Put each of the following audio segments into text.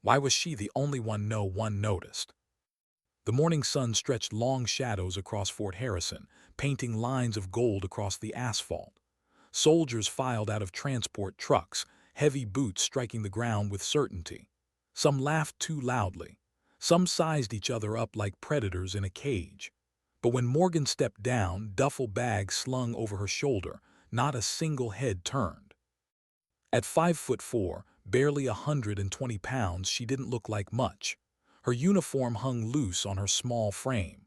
Why was she the only one no one noticed? The morning sun stretched long shadows across Fort Harrison, painting lines of gold across the asphalt. Soldiers filed out of transport trucks, heavy boots striking the ground with certainty. Some laughed too loudly. Some sized each other up like predators in a cage. But when Morgan stepped down, duffel bag slung over her shoulder, not a single head turned. At 5'4", barely 120 pounds, she didn't look like much. Her uniform hung loose on her small frame.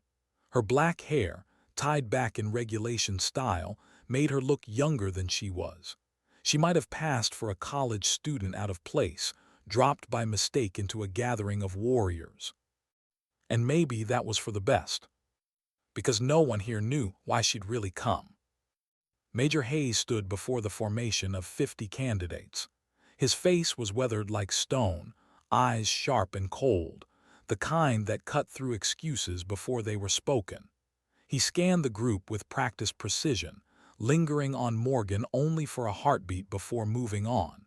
Her black hair, tied back in regulation style, made her look younger than she was. She might have passed for a college student out of place, dropped by mistake into a gathering of warriors. And maybe that was for the best, because no one here knew why she'd really come. Major Hayes stood before the formation of 50 candidates. His face was weathered like stone, eyes sharp and cold, the kind that cut through excuses before they were spoken. He scanned the group with practiced precision, lingering on Morgan only for a heartbeat before moving on.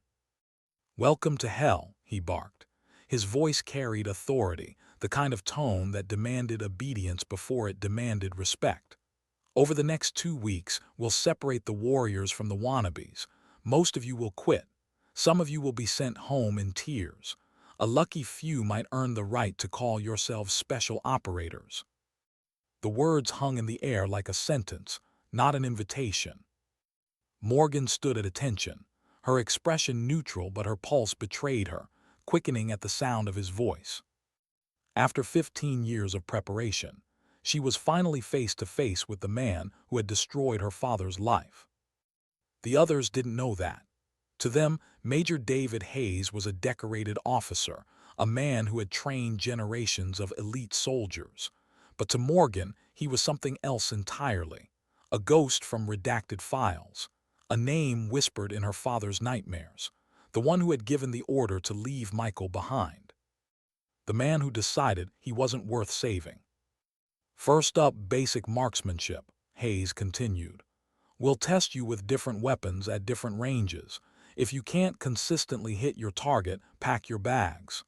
"Welcome to hell," he barked. His voice carried authority, the kind of tone that demanded obedience before it demanded respect. "Over the next 2 weeks, we'll separate the warriors from the wannabes. Most of you will quit. Some of you will be sent home in tears. A lucky few might earn the right to call yourselves special operators." The words hung in the air like a sentence, not an invitation. Morgan stood at attention, her expression neutral, but her pulse betrayed her, quickening at the sound of his voice. After 15 years of preparation, she was finally face to face with the man who had destroyed her father's life. The others didn't know that. To them, Major David Hayes was a decorated officer, a man who had trained generations of elite soldiers. But to Morgan, he was something else entirely. A ghost from redacted files. A name whispered in her father's nightmares. The one who had given the order to leave Michael behind. The man who decided he wasn't worth saving. "First up, basic marksmanship," Hayes continued. "We'll test you with different weapons at different ranges. If you can't consistently hit your target, pack your bags."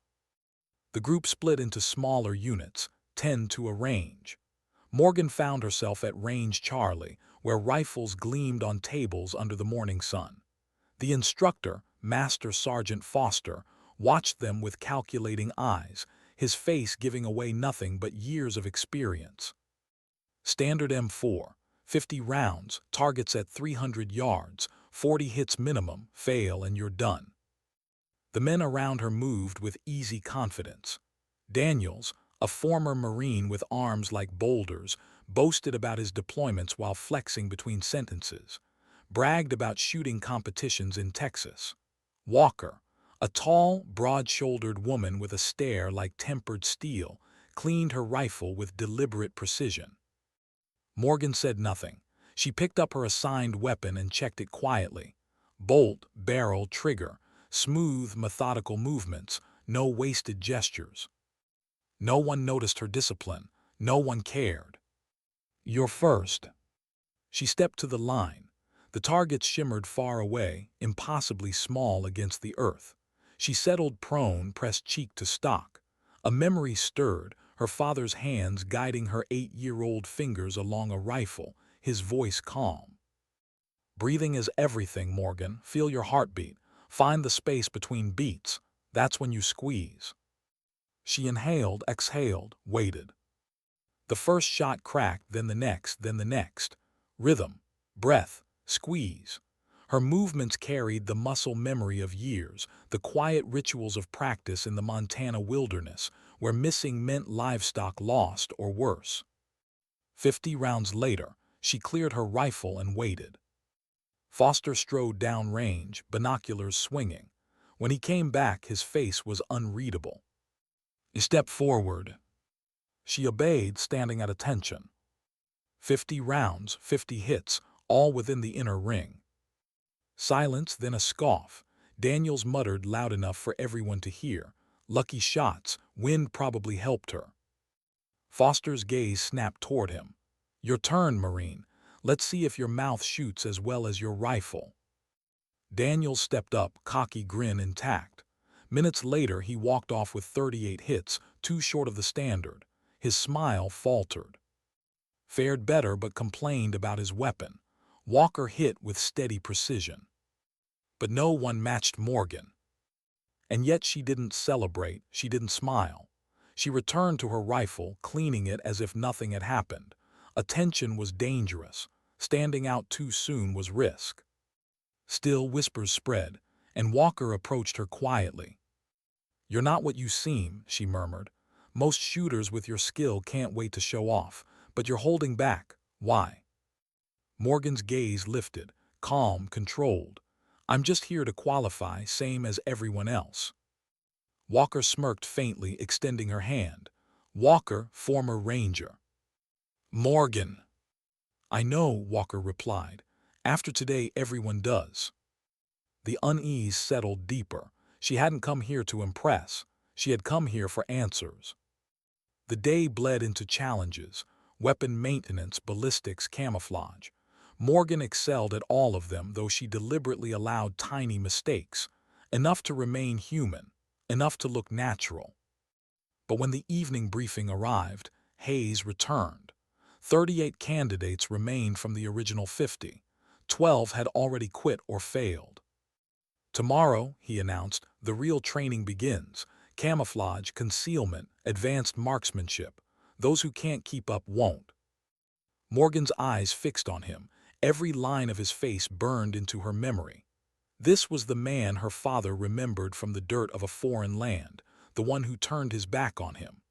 The group split into smaller units, 10 to a range. Morgan found herself at Range Charlie, where rifles gleamed on tables under the morning sun. The instructor, Master Sergeant Foster, watched them with calculating eyes, his face giving away nothing but years of experience. Standard M4, 50 rounds, targets at 300 yards, 40 hits minimum, fail and you're done. The men around her moved with easy confidence. Daniels, a former Marine with arms like boulders, boasted about his deployments while flexing between sentences, bragged about shooting competitions in Texas. Walker, a tall, broad-shouldered woman with a stare like tempered steel, cleaned her rifle with deliberate precision. Morgan said nothing. She picked up her assigned weapon and checked it quietly. Bolt, barrel, trigger, smooth, methodical movements, no wasted gestures. No one noticed her discipline. No one cared. "You're first." She stepped to the line. The targets shimmered far away, impossibly small against the earth. She settled prone, pressed cheek to stock. A memory stirred, her father's hands guiding her 8-year-old fingers along a rifle, his voice calm. "Breathing is everything, Morgan. Feel your heartbeat. Find the space between beats. That's when you squeeze." She inhaled, exhaled, waited. The first shot cracked, then the next, then the next. Rhythm, breath, squeeze. Her movements carried the muscle memory of years, the quiet rituals of practice in the Montana wilderness, where missing meant livestock lost or worse. 50 rounds later, she cleared her rifle and waited. Foster strode downrange, binoculars swinging. When he came back, his face was unreadable. "Step forward." She obeyed, standing at attention. 50 rounds, 50 hits, all within the inner ring. Silence, then a scoff. Daniels muttered loud enough for everyone to hear. "Lucky shots. Wind probably helped her." Foster's gaze snapped toward him. "Your turn, Marine. Let's see if your mouth shoots as well as your rifle." Daniels stepped up, cocky grin intact. Minutes later, he walked off with 38 hits, too short of the standard. His smile faltered. Fared better but complained about his weapon. Walker hit with steady precision. But no one matched Morgan. And yet she didn't celebrate, she didn't smile. She returned to her rifle, cleaning it as if nothing had happened. Attention was dangerous. Standing out too soon was risk. Still, whispers spread, and Walker approached her quietly. "You're not what you seem," she murmured. "Most shooters with your skill can't wait to show off, but you're holding back. Why?" Morgan's gaze lifted, calm, controlled. "I'm just here to qualify, same as everyone else." Walker smirked faintly, extending her hand. "Walker, former ranger." "Morgan." "I know," Walker replied. "After today, everyone does." The unease settled deeper. She hadn't come here to impress. She had come here for answers. The day bled into challenges: weapon maintenance, ballistics, camouflage. Morgan excelled at all of them, though she deliberately allowed tiny mistakes, enough to remain human, enough to look natural. But when the evening briefing arrived, Hayes returned. 38 candidates remained from the original 50. 12 had already quit or failed. "Tomorrow," he announced, "the real training begins. Camouflage, concealment, advanced marksmanship. Those who can't keep up won't." Morgan's eyes fixed on him. Every line of his face burned into her memory. This was the man her father remembered from the dirt of a foreign land, the one who turned his back on him.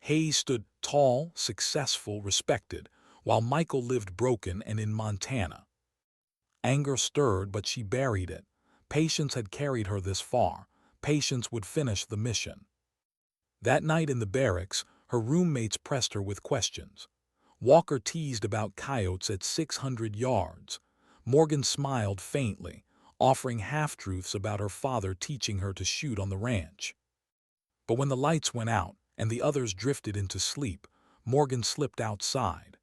Hayes stood tall, successful, respected, while Michael lived broken and in Montana. Anger stirred, but she buried it. Patience had carried her this far. Patience would finish the mission. That night in the barracks, her roommates pressed her with questions. Walker teased about coyotes at 600 yards. Morgan smiled faintly, offering half-truths about her father teaching her to shoot on the ranch. But when the lights went out and the others drifted into sleep, Morgan slipped outside.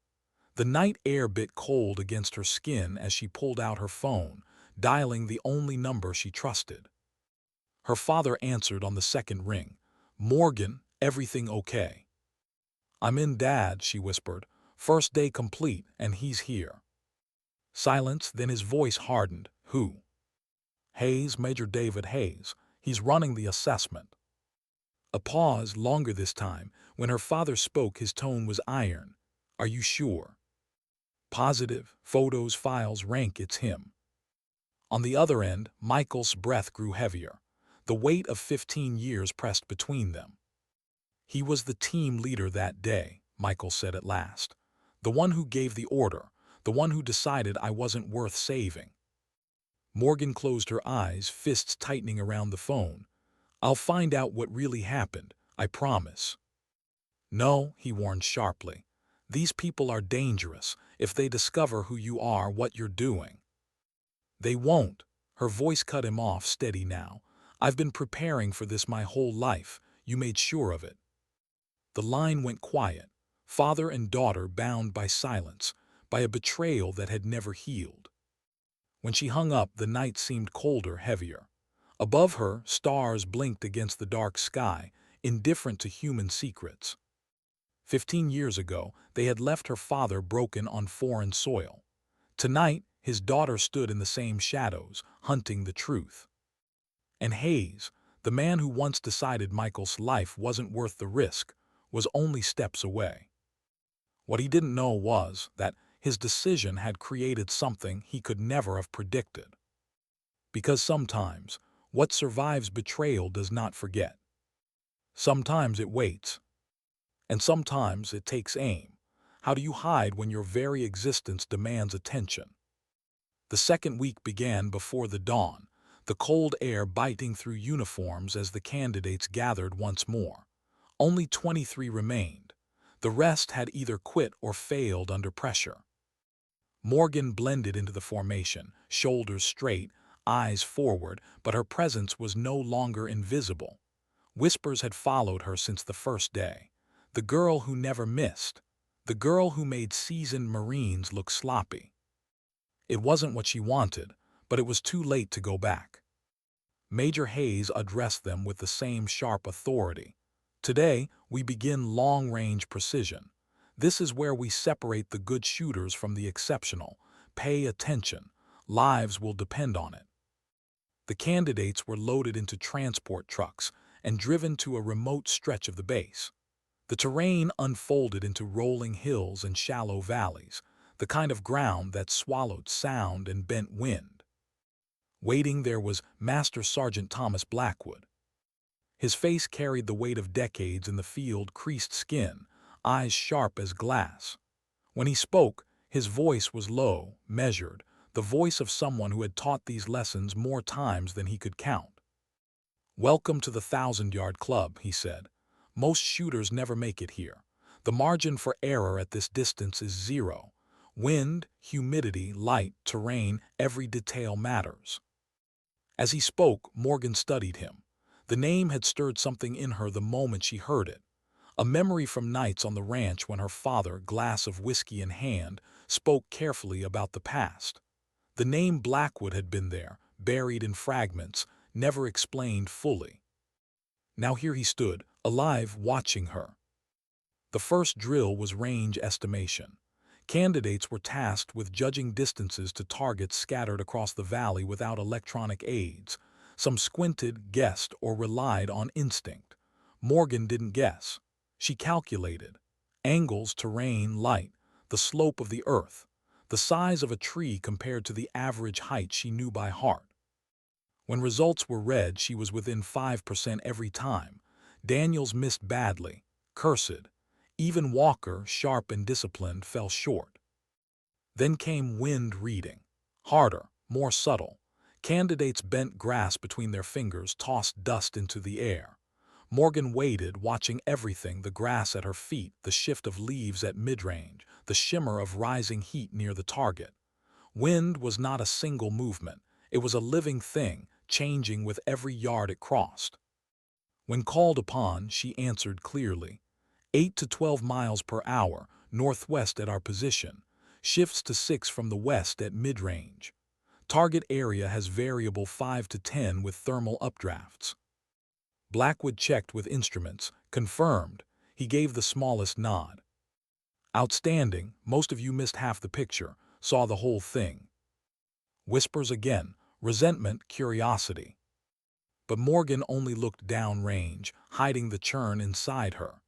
The night air bit cold against her skin as she pulled out her phone, dialing the only number she trusted. Her father answered on the second ring. "Morgan, everything okay?" "I'm in, Dad," she whispered. "First day complete, and he's here." Silence, then his voice hardened. "Who?" "Hayes, Major David Hayes. He's running the assessment." A pause, longer this time. When her father spoke, his tone was iron. "Are you sure?" "Positive. Photos, files, rank, it's him." On the other end, Michael's breath grew heavier. The weight of 15 years pressed between them. "He was the team leader that day," Michael said at last. "The one who gave the order, the one who decided I wasn't worth saving." Morgan closed her eyes, fists tightening around the phone. "I'll find out what really happened, I promise." "No," he warned sharply. "These people are dangerous if they discover who you are, what you're doing." "They won't." Her voice cut him off, steady now. "I've been preparing for this my whole life. You made sure of it." The line went quiet. Father and daughter bound by silence, by a betrayal that had never healed. When she hung up, the night seemed colder, heavier. Above her, stars blinked against the dark sky, indifferent to human secrets. 15 years ago, they had left her father broken on foreign soil. Tonight, his daughter stood in the same shadows, hunting the truth. And Hayes, the man who once decided Michael's life wasn't worth the risk, was only steps away. What he didn't know was that his decision had created something he could never have predicted. Because sometimes, what survives betrayal does not forget. Sometimes it waits. And sometimes it takes aim. How do you hide when your very existence demands attention? The second week began before the dawn, the cold air biting through uniforms as the candidates gathered once more. Only 23 remained. The rest had either quit or failed under pressure. Morgan blended into the formation, shoulders straight, eyes forward, but her presence was no longer invisible. Whispers had followed her since the first day. The girl who never missed. The girl who made seasoned Marines look sloppy. It wasn't what she wanted, but it was too late to go back. Major Hayes addressed them with the same sharp authority. Today, we begin long-range precision. This is where we separate the good shooters from the exceptional. Pay attention. Lives will depend on it. The candidates were loaded into transport trucks and driven to a remote stretch of the base. The terrain unfolded into rolling hills and shallow valleys, the kind of ground that swallowed sound and bent wind. Waiting there was Master Sergeant Thomas Blackwood. His face carried the weight of decades in the field, creased skin, eyes sharp as glass. When he spoke, his voice was low, measured, the voice of someone who had taught these lessons more times than he could count. "Welcome to the 1,000-yard club," he said. "Most shooters never make it here. The margin for error at this distance is zero. Wind, humidity, light, terrain, every detail matters." As he spoke, Morgan studied him. The name had stirred something in her the moment she heard it. A memory from nights on the ranch when her father, glass of whiskey in hand, spoke carefully about the past. The name Blackwood had been there, buried in fragments, never explained fully. Now here he stood, alive, watching her. The first drill was range estimation. Candidates were tasked with judging distances to targets scattered across the valley without electronic aids. Some squinted, guessed, or relied on instinct. Morgan didn't guess. She calculated. Angles, terrain, light, the slope of the earth, the size of a tree compared to the average height she knew by heart. When results were read, she was within 5% every time. Daniels missed badly, cursed. Even Walker, sharp and disciplined, fell short. Then came wind reading. Harder, more subtle. Candidates bent grass between their fingers, tossed dust into the air. Morgan waited, watching everything, the grass at her feet, the shift of leaves at mid-range, the shimmer of rising heat near the target. Wind was not a single movement. It was a living thing, changing with every yard it crossed. When called upon, she answered clearly. 8 to 12 miles per hour, northwest at our position. Shifts to 6 from the west at mid-range. Target area has variable 5 to 10 with thermal updrafts. Blackwood checked with instruments, confirmed. He gave the smallest nod. "Outstanding, most of you missed half the picture, saw the whole thing." Whispers again, resentment, curiosity. But Morgan only looked downrange, hiding the churn inside her.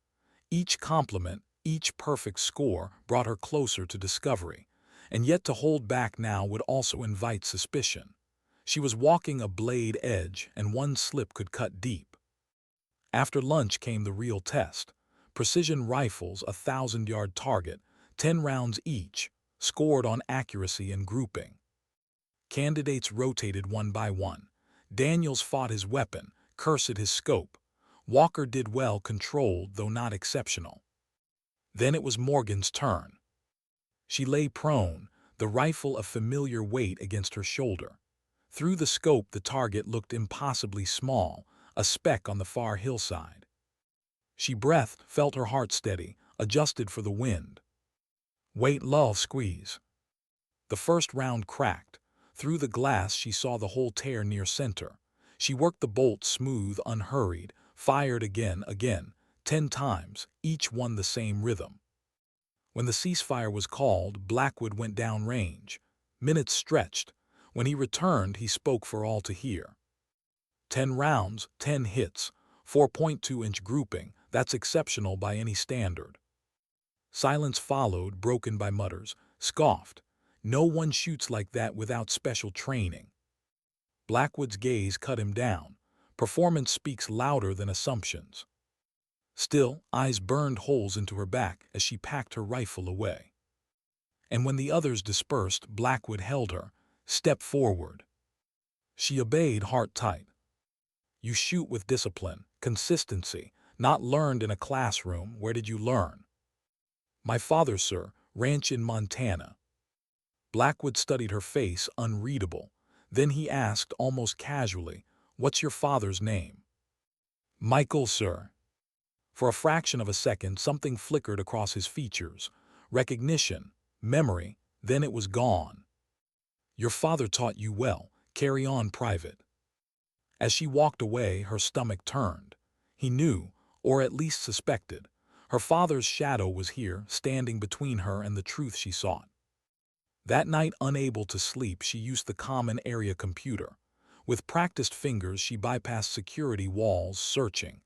Each compliment, each perfect score brought her closer to discovery, and yet to hold back now would also invite suspicion. She was walking a blade edge, and one slip could cut deep. After lunch came the real test. Precision rifles, a 1,000-yard target, 10 rounds each, scored on accuracy and grouping. Candidates rotated one by one. Daniels fought his weapon, cursed his scope. Walker did well, controlled, though not exceptional. Then it was Morgan's turn. She lay prone, the rifle a familiar weight against her shoulder. Through the scope, the target looked impossibly small, a speck on the far hillside. She breathed, felt her heart steady, adjusted for the wind. Wait, lull, squeeze. The first round cracked. Through the glass, she saw the hole tear near center. She worked the bolt smooth, unhurried, fired again, 10 times, each one the same rhythm. When the ceasefire was called, Blackwood went down range. Minutes stretched. When he returned, he spoke for all to hear. 10 rounds, 10 hits, 4.2-inch grouping, that's exceptional by any standard. Silence followed, broken by mutters, scoffed. No one shoots like that without special training. Blackwood's gaze cut him down. Performance speaks louder than assumptions. Still, eyes burned holes into her back as she packed her rifle away. And when the others dispersed, Blackwood held her. Step forward. She obeyed, heart tight. You shoot with discipline, consistency, not learned in a classroom. Where did you learn? My father, sir, ranch in Montana. Blackwood studied her face, unreadable. Then he asked, almost casually, what's your father's name? Michael, sir. For a fraction of a second, something flickered across his features. Recognition, memory, then it was gone. Your father taught you well. Carry on, private. As she walked away, her stomach turned. He knew, or at least suspected. Her father's shadow was here, standing between her and the truth she sought. That night, unable to sleep, she used the common area computer. With practiced fingers, she bypassed security walls, searching.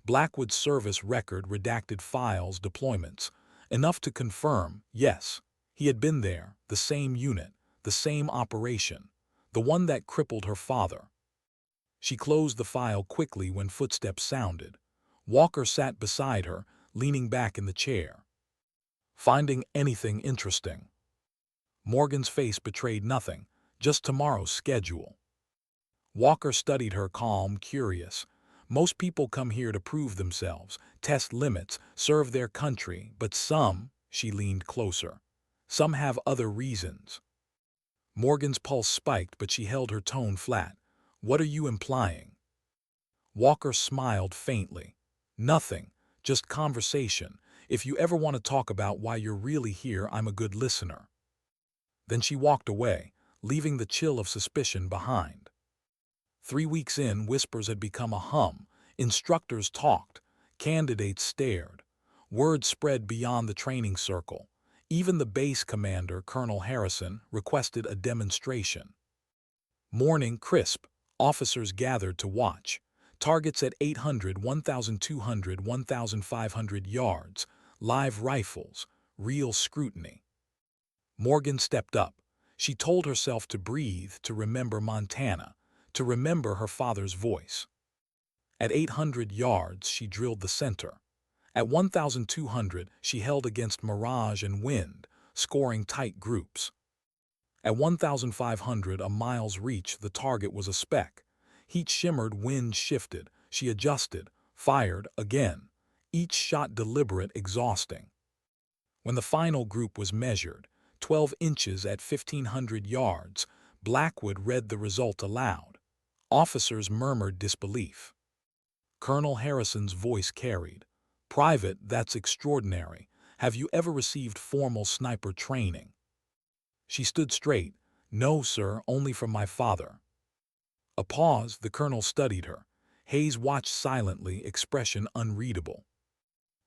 Blackwood's service record, redacted files, deployments. Enough to confirm, yes, he had been there, the same unit, the same operation, the one that crippled her father. She closed the file quickly when footsteps sounded. Walker sat beside her, leaning back in the chair. "Finding anything interesting?" Morgan's face betrayed nothing, just tomorrow's schedule. Walker studied her, calm, curious. Most people come here to prove themselves, test limits, serve their country, but some, she leaned closer, some have other reasons. Morgan's pulse spiked, but she held her tone flat. "What are you implying?" Walker smiled faintly. "Nothing, just conversation. If you ever want to talk about why you're really here, I'm a good listener." Then she walked away, leaving the chill of suspicion behind. 3 weeks in, whispers had become a hum. Instructors talked. Candidates stared. Word spread beyond the training circle. Even the base commander, Colonel Harrison, requested a demonstration. Morning crisp. Officers gathered to watch. Targets at 800, 1,200, 1,500 yards. Live rifles. Real scrutiny. Morgan stepped up. She told herself to breathe, to remember Montana, to remember her father's voice. At 800 yards, she drilled the center. At 1,200, she held against mirage and wind, scoring tight groups. At 1,500, a mile's reach, the target was a speck. Heat shimmered, wind shifted. She adjusted, fired again. Each shot deliberate, exhausting. When the final group was measured, 12 inches at 1,500 yards, Blackwood read the result aloud. Officers murmured disbelief. Colonel Harrison's voice carried. "Private, that's extraordinary. Have you ever received formal sniper training?" She stood straight. "No, sir, only from my father." A pause. The colonel studied her. Hayes watched silently, expression unreadable.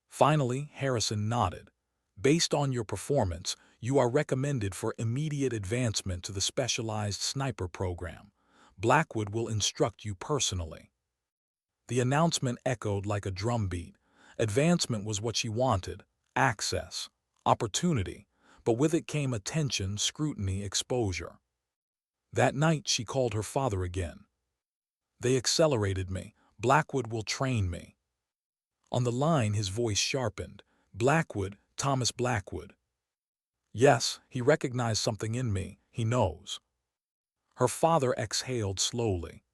Finally, Harrison nodded. "Based on your performance, you are recommended for immediate advancement to the specialized sniper program. Blackwood will instruct you personally." The announcement echoed like a drumbeat. Advancement was what she wanted. Access. Opportunity. But with it came attention, scrutiny, exposure. That night, she called her father again. "They accelerated me. Blackwood will train me." On the line, his voice sharpened. "Blackwood, Thomas Blackwood." "Yes, he recognized something in me. He knows." Her father exhaled slowly.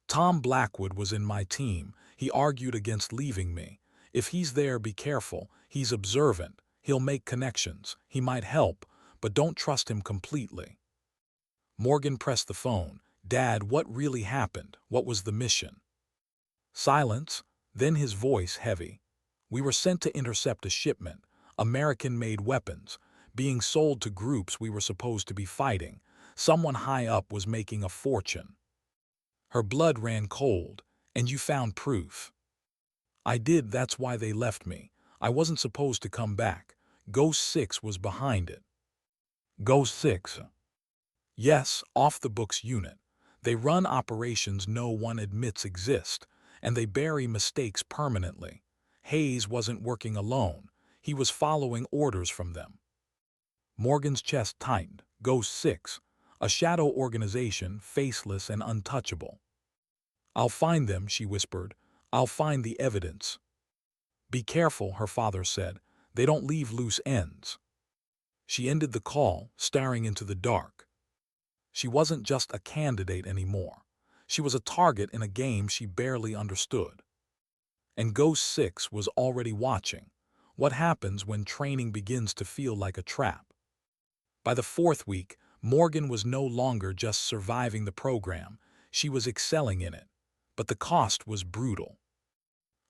"Tom Blackwood was in my team. He argued against leaving me. If he's there, be careful. He's observant. He'll make connections. He might help, but don't trust him completely." Morgan pressed the phone. "Dad, what really happened? What was the mission?" Silence, then his voice heavy. "We were sent to intercept a shipment, American-made weapons, being sold to groups we were supposed to be fighting. Someone high up was making a fortune." Her blood ran cold. "And you found proof?" "I did. That's why they left me. I wasn't supposed to come back. Ghost 6 was behind it." "Ghost 6? "Yes, off-the-books unit. They run operations no one admits exist, and they bury mistakes permanently. Hayes wasn't working alone. He was following orders from them." Morgan's chest tightened. "Ghost 6, a shadow organization, faceless and untouchable." "I'll find them," she whispered. "I'll find the evidence." "Be careful," her father said. "They don't leave loose ends." She ended the call, staring into the dark. She wasn't just a candidate anymore. She was a target in a game she barely understood. And Ghost 6 was already watching. What happens when training begins to feel like a trap? By the 4th week, Morgan was no longer just surviving the program. She was excelling in it. But the cost was brutal.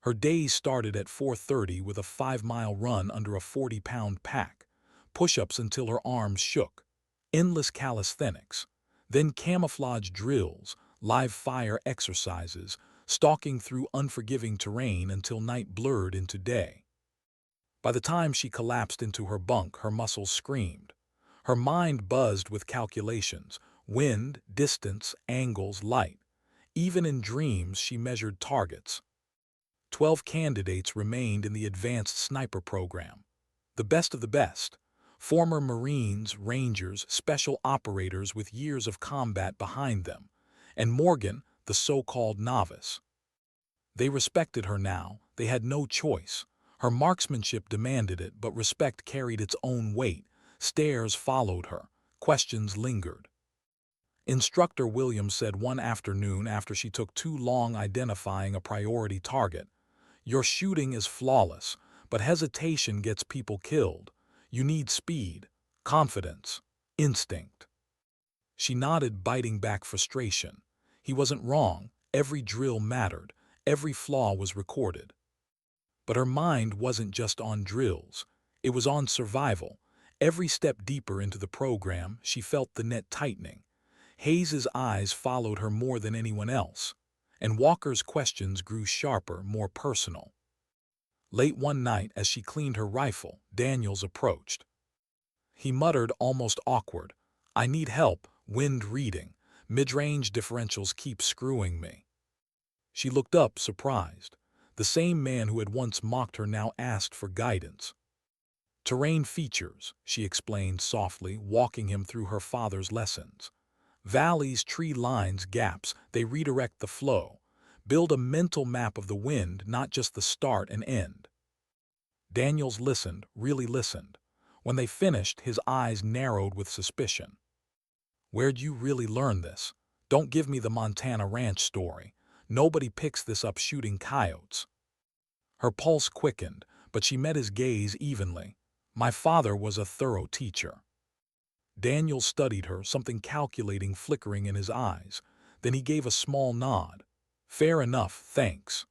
Her days started at 4:30 with a 5-mile run under a 40-pound pack, push-ups until her arms shook, endless calisthenics, then camouflage drills, live fire exercises, stalking through unforgiving terrain until night blurred into day. By the time she collapsed into her bunk, her muscles screamed. Her mind buzzed with calculations, wind, distance, angles, light. Even in dreams, she measured targets. 12 candidates remained in the advanced sniper program. The best of the best. Former Marines, Rangers, special operators with years of combat behind them. And Morgan, the so-called novice. They respected her now. They had no choice. Her marksmanship demanded it, but respect carried its own weight. Stares followed her. Questions lingered. Instructor Williams said one afternoon after she took too long identifying a priority target, "Your shooting is flawless, but hesitation gets people killed. You need speed, confidence, instinct." She nodded, biting back frustration. He wasn't wrong. Every drill mattered. Every flaw was recorded. But her mind wasn't just on drills. It was on survival. Every step deeper into the program, she felt the net tightening. Hayes's eyes followed her more than anyone else, and Walker's questions grew sharper, more personal. Late one night, as she cleaned her rifle, Daniels approached. He muttered, almost awkward, "I need help, wind reading. Mid-range differentials keep screwing me." She looked up, surprised. The same man who had once mocked her now asked for guidance. "Terrain features," she explained softly, walking him through her father's lessons. "Valleys, tree lines, gaps, they redirect the flow. Build a mental map of the wind, not just the start and end." Daniels listened, really listened. When they finished, his eyes narrowed with suspicion. "Where'd you really learn this? Don't give me the Montana ranch story. Nobody picks this up shooting coyotes." Her pulse quickened, but she met his gaze evenly. "My father was a thorough teacher." Daniels studied her, something calculating flickering in his eyes. Then he gave a small nod. "Fair enough, thanks."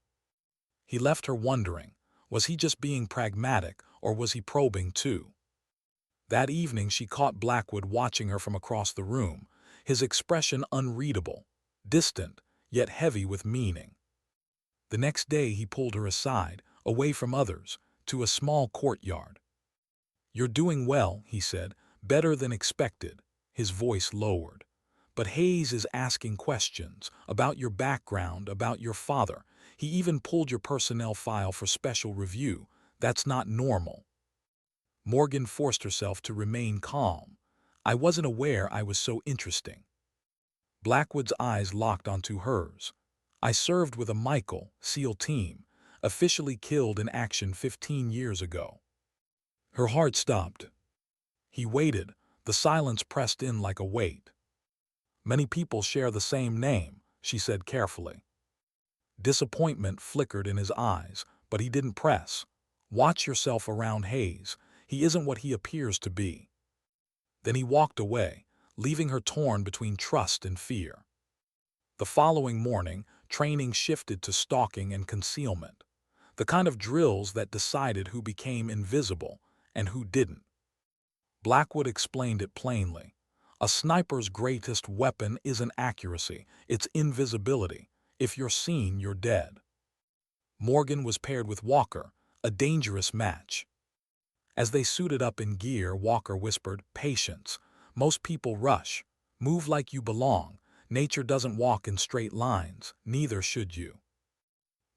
He left her wondering, was he just being pragmatic, or was he probing too? That evening she caught Blackwood watching her from across the room, his expression unreadable, distant, yet heavy with meaning. The next day he pulled her aside, away from others, to a small courtyard. "You're doing well," he said, "better than expected." His voice lowered. "But Hayes is asking questions about your background, about your father. He even pulled your personnel file for special review. That's not normal." Morgan forced herself to remain calm. "I wasn't aware I was so interesting." Blackwood's eyes locked onto hers. "I served with a Michael, SEAL team, officially killed in action 15 years ago." Her heart stopped. He waited. The silence pressed in like a weight. "Many people share the same name," she said carefully. Disappointment flickered in his eyes, but he didn't press. "Watch yourself around Hayes. He isn't what he appears to be." Then he walked away, leaving her torn between trust and fear. The following morning, training shifted to stalking and concealment. The kind of drills that decided who became invisible and who didn't. Blackwood explained it plainly. A sniper's greatest weapon isn't accuracy, it's invisibility. If you're seen, you're dead. Morgan was paired with Walker, a dangerous match. As they suited up in gear, Walker whispered, "Patience. Most people rush. Move like you belong. Nature doesn't walk in straight lines, neither should you."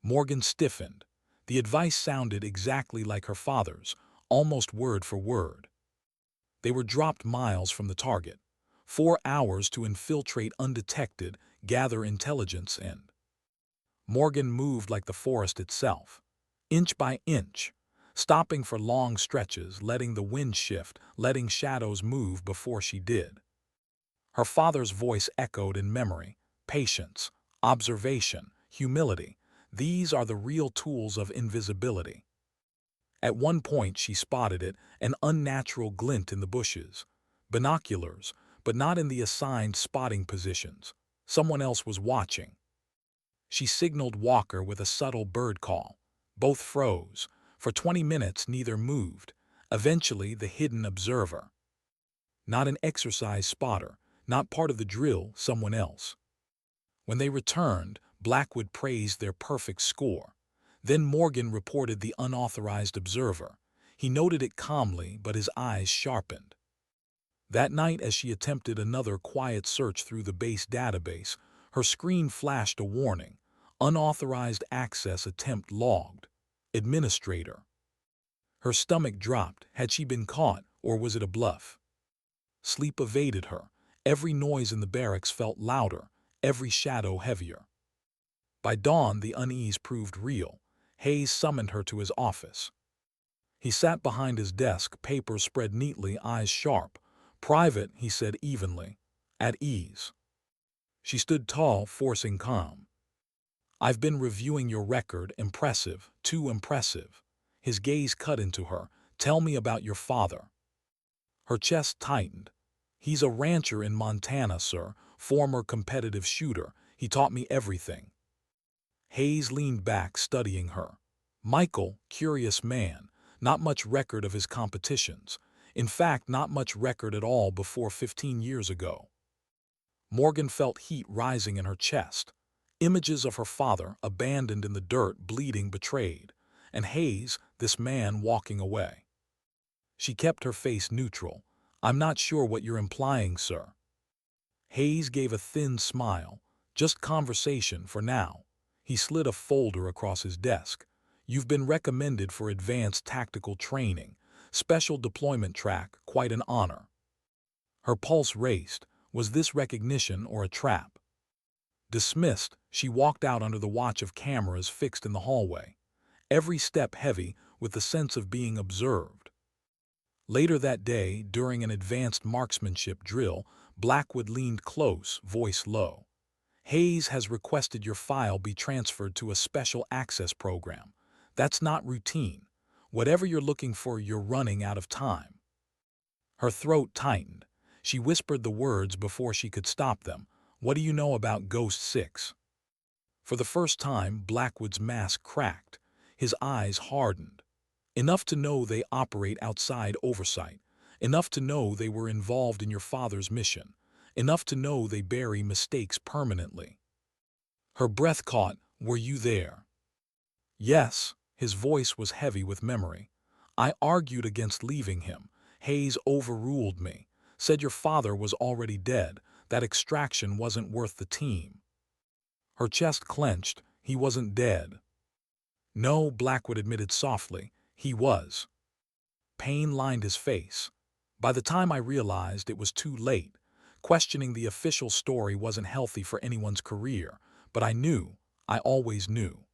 Morgan stiffened. The advice sounded exactly like her father's, almost word for word. They were dropped miles from the target. 4 hours to infiltrate undetected, gather intelligence and Morgan moved like the forest itself, inch by inch, stopping for long stretches, letting the wind shift, letting shadows move before she did. Her father's voice echoed in memory. "Patience, observation, humility. These are the real tools of invisibility." At one point she spotted it, an unnatural glint in the bushes. Binoculars, but not in the assigned spotting positions. Someone else was watching. She signaled Walker with a subtle bird call. Both froze. For 20 minutes neither moved. Eventually the hidden observer. Not an exercise spotter, not part of the drill, someone else. When they returned, Blackwood praised their perfect score. Then Morgan reported the unauthorized observer. He noted it calmly, but his eyes sharpened. That night, as she attempted another quiet search through the base database, her screen flashed a warning. Unauthorized access attempt logged. Administrator. Her stomach dropped. Had she been caught, or was it a bluff? Sleep evaded her. Every noise in the barracks felt louder, every shadow heavier. By dawn, the unease proved real. Hayes summoned her to his office. He sat behind his desk, papers spread neatly, eyes sharp. "Private," he said evenly. "At ease." She stood tall, forcing calm. "I've been reviewing your record. Impressive, too impressive." His gaze cut into her. "Tell me about your father." Her chest tightened. "He's a rancher in Montana, sir. Former competitive shooter. He taught me everything." Hayes leaned back, studying her. Michael, curious man, not much record of his competitions. In fact, not much record at all before 15 years ago. Morgan felt heat rising in her chest. Images of her father, abandoned in the dirt, bleeding, betrayed. And Hayes, this man, walking away. She kept her face neutral. "I'm not sure what you're implying, sir." Hayes gave a thin smile. "Just conversation for now." He slid a folder across his desk. "You've been recommended for advanced tactical training. Special deployment track, quite an honor." Her pulse raced. Was this recognition or a trap? Dismissed, she walked out under the watch of cameras fixed in the hallway. Every step heavy, with the sense of being observed. Later that day, during an advanced marksmanship drill, Blackwood leaned close, voice low. "Hayes has requested your file be transferred to a special access program. That's not routine. Whatever you're looking for, you're running out of time." Her throat tightened. She whispered the words before she could stop them. "What do you know about Ghost 6? For the first time, Blackwood's mask cracked. His eyes hardened. "Enough to know they operate outside oversight. Enough to know they were involved in your father's mission. Enough to know they bury mistakes permanently." Her breath caught. "Were you there?" "Yes." His voice was heavy with memory. "I argued against leaving him. Hayes overruled me. Said your father was already dead. That extraction wasn't worth the team." Her chest clenched. "He wasn't dead." "No," Blackwood admitted softly. "He was." Pain lined his face. "By the time I realized, it was too late. Questioning the official story wasn't healthy for anyone's career. But I knew. I always knew."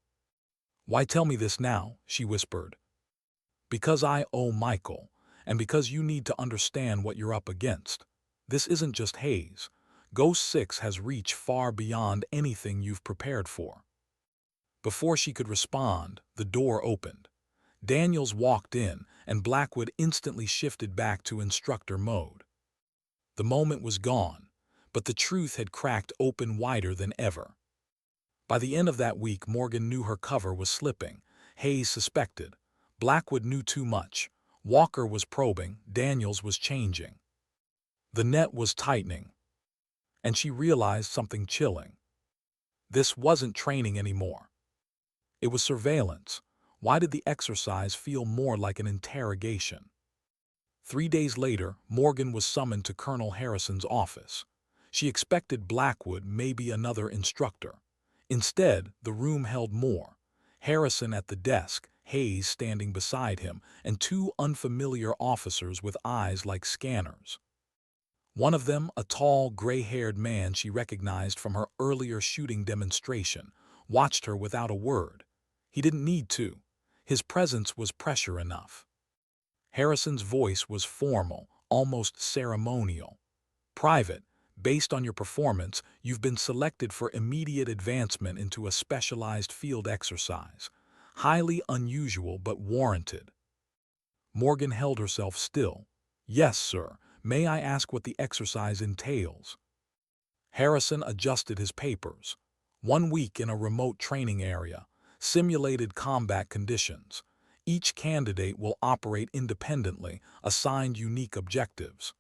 "Why tell me this now?" she whispered. "Because I owe Michael, and because you need to understand what you're up against. This isn't just Hayes. Ghost 6 has reached far beyond anything you've prepared for." Before she could respond, the door opened. Daniels walked in, and Blackwood instantly shifted back to instructor mode. The moment was gone, but the truth had cracked open wider than ever. By the end of that week, Morgan knew her cover was slipping. Hayes suspected. Blackwood knew too much. Walker was probing. Daniels was changing. The net was tightening. And she realized something chilling. This wasn't training anymore. It was surveillance. Why did the exercise feel more like an interrogation? 3 days later, Morgan was summoned to Colonel Harrison's office. She expected Blackwood, maybe another instructor. Instead, the room held more. Harrison at the desk, Hayes standing beside him, and two unfamiliar officers with eyes like scanners. One of them, a tall, gray-haired man she recognized from her earlier shooting demonstration, watched her without a word. He didn't need to. His presence was pressure enough. Harrison's voice was formal, almost ceremonial. "Private, based on your performance, you've been selected for immediate advancement into a specialized field exercise. Highly unusual but warranted." Morgan held herself still. "Yes, sir. May I ask what the exercise entails?" Harrison adjusted his papers. 1 week in a remote training area. Simulated combat conditions. Each candidate will operate independently, assigned unique objectives.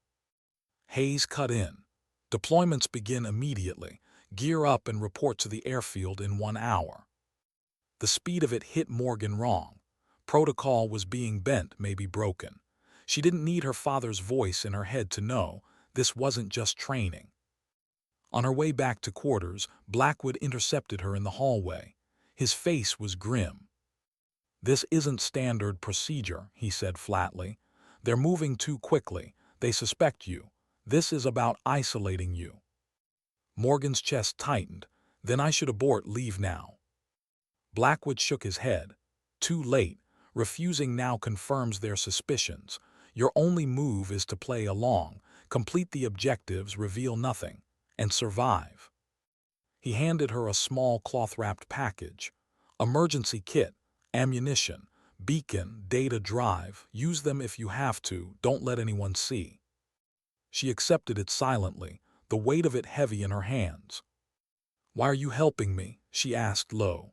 Hayes cut in. "Deployments begin immediately. Gear up and report to the airfield in 1 hour. The speed of it hit Morgan wrong. Protocol was being bent, maybe broken. She didn't need her father's voice in her head to know this wasn't just training. On her way back to quarters, Blackwood intercepted her in the hallway. His face was grim. "This isn't standard procedure," he said flatly. "They're moving too quickly. They suspect you. This is about isolating you." Morgan's chest tightened. "Then I should abort, leave now." Blackwood shook his head. "Too late. Refusing now confirms their suspicions. Your only move is to play along, complete the objectives, reveal nothing, and survive." He handed her a small cloth-wrapped package. "Emergency kit, ammunition, beacon, data drive. Use them if you have to. Don't let anyone see." She accepted it silently, the weight of it heavy in her hands. "Why are you helping me?" she asked low.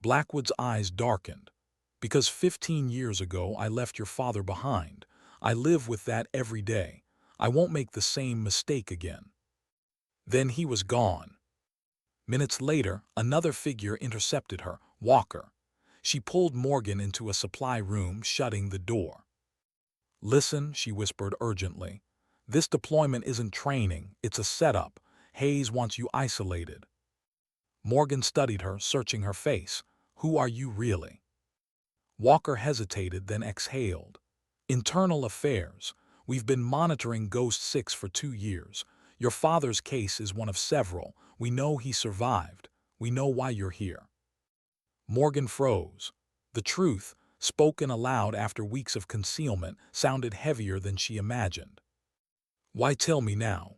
Blackwood's eyes darkened. "Because 15 years ago I left your father behind. I live with that every day. I won't make the same mistake again." Then he was gone. Minutes later, another figure intercepted her, Walker. She pulled Morgan into a supply room, shutting the door. "Listen," she whispered urgently. "This deployment isn't training, it's a setup. Hayes wants you isolated." Morgan studied her, searching her face. "Who are you really?" Walker hesitated, then exhaled. "Internal affairs. We've been monitoring Ghost 6 for 2 years. Your father's case is one of several. We know he survived. We know why you're here." Morgan froze. The truth, spoken aloud after weeks of concealment, sounded heavier than she imagined. "Why tell me now?"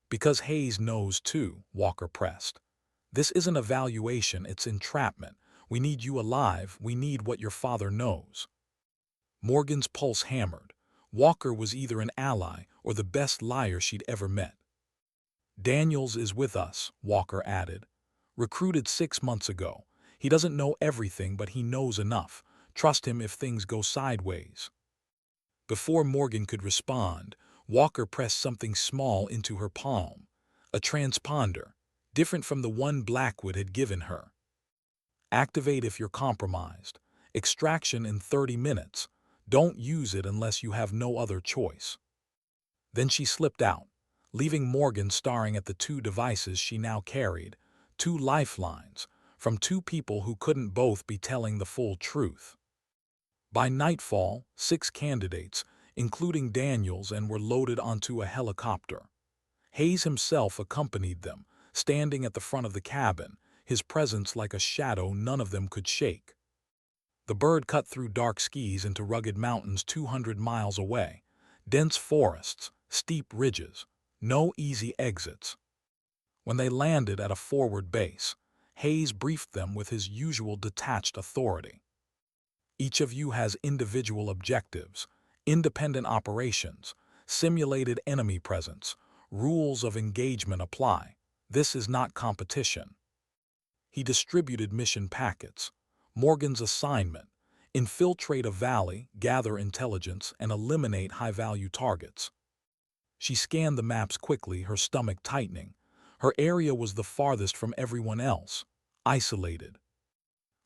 "Because Hayes knows too," Walker pressed. "This isn't evaluation, it's entrapment. We need you alive, we need what your father knows." Morgan's pulse hammered. Walker was either an ally or the best liar she'd ever met. "Daniels is with us," Walker added. "Recruited 6 months ago. He doesn't know everything, but he knows enough. Trust him if things go sideways." Before Morgan could respond, Walker pressed something small into her palm. A transponder, different from the one Blackwood had given her. "Activate if you're compromised. Extraction in 30 minutes. Don't use it unless you have no other choice." Then she slipped out, leaving Morgan staring at the 2 devices she now carried, 2 lifelines, from 2 people who couldn't both be telling the full truth. By nightfall, 6 candidates, including Daniels, and were loaded onto a helicopter. Hayes himself accompanied them, standing at the front of the cabin, his presence like a shadow none of them could shake. The bird cut through dark skis into rugged mountains 200 miles away, dense forests, steep ridges, no easy exits. When they landed at a forward base, Hayes briefed them with his usual detached authority. "Each of you has individual objectives, independent operations, simulated enemy presence. Rules of engagement apply. This is not competition." He distributed mission packets. Morgan's assignment: infiltrate a valley, gather intelligence, and eliminate high-value targets. She scanned the maps quickly, her stomach tightening. Her area was the farthest from everyone else, isolated.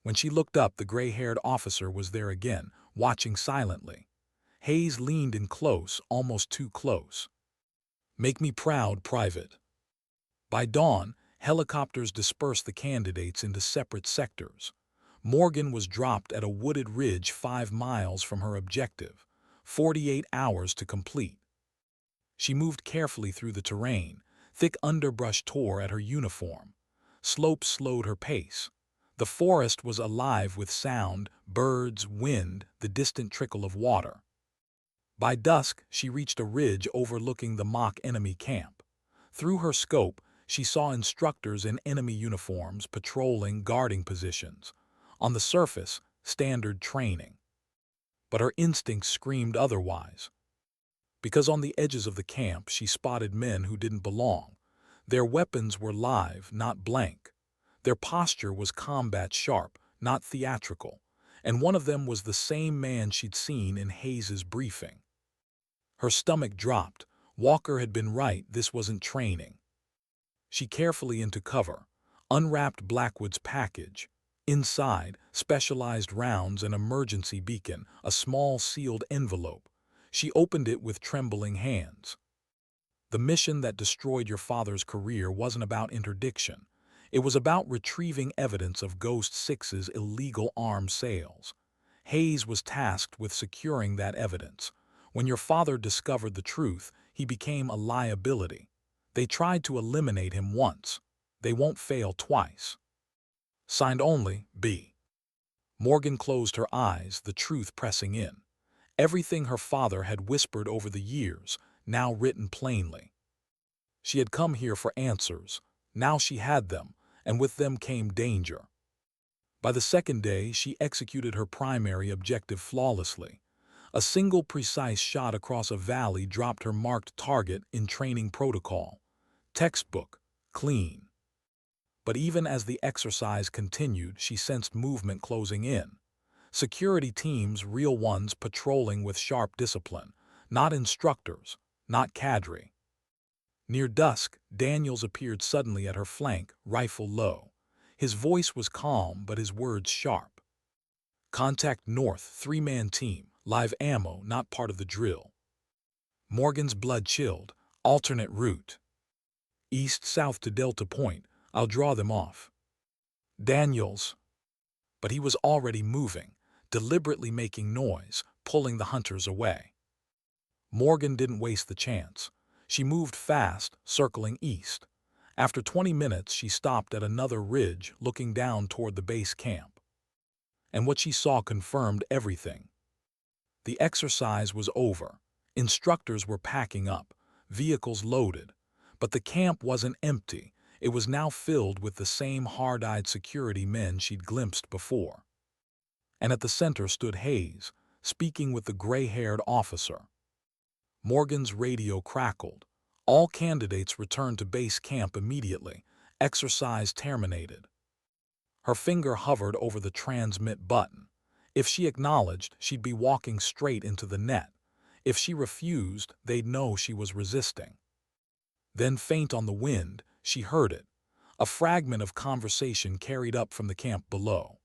When she looked up, the gray-haired officer was there again, watching silently. Hayes leaned in close, almost too close. "Make me proud, Private." By dawn, helicopters dispersed the candidates into separate sectors. Morgan was dropped at a wooded ridge 5 miles from her objective, 48 hours to complete. She moved carefully through the terrain. Thick underbrush tore at her uniform. Slopes slowed her pace. The forest was alive with sound, birds, wind, the distant trickle of water. By dusk, she reached a ridge overlooking the mock enemy camp. Through her scope, she saw instructors in enemy uniforms patrolling, guarding positions. On the surface, standard training. But her instincts screamed otherwise. Because on the edges of the camp, she spotted men who didn't belong. Their weapons were live, not blank. Their posture was combat sharp, not theatrical. And one of them was the same man she'd seen in Hayes's briefing. Her stomach dropped. Walker had been right, this wasn't training. She carefully into cover, unwrapped Blackwood's package. Inside, specialized rounds, an emergency beacon, a small sealed envelope. She opened it with trembling hands. The mission that destroyed your father's career wasn't about interdiction. It was about retrieving evidence of Ghost Six's illegal arms sales. Hayes was tasked with securing that evidence. When your father discovered the truth, he became a liability. They tried to eliminate him once. They won't fail twice. Signed only, B. Morgan closed her eyes, the truth pressing in. Everything her father had whispered over the years, now written plainly. She had come here for answers. Now she had them, and with them came danger. By the second day, she executed her primary objective flawlessly. A single precise shot across a valley dropped her marked target in training protocol. Textbook, clean. But even as the exercise continued, she sensed movement closing in. Security teams, real ones, patrolling with sharp discipline. Not instructors, not cadre. Near dusk, Daniels appeared suddenly at her flank, rifle low. His voice was calm, but his words sharp. Contact north, three-man team, live ammo, not part of the drill. Morgan's blood chilled, alternate route. East-south to Delta Point, I'll draw them off. Daniels. But he was already moving, deliberately making noise, pulling the hunters away. Morgan didn't waste the chance. She moved fast, circling east. After 20 minutes, she stopped at another ridge, looking down toward the base camp. And what she saw confirmed everything. The exercise was over. Instructors were packing up, vehicles loaded. But the camp wasn't empty. It was now filled with the same hard-eyed security men she'd glimpsed before. And at the center stood Hayes, speaking with the gray-haired officer. Morgan's radio crackled. All candidates returned to base camp immediately. Exercise terminated. Her finger hovered over the transmit button. If she acknowledged, she'd be walking straight into the net. If she refused, they'd know she was resisting. Then, faint on the wind, she heard it. A fragment of conversation carried up from the camp below.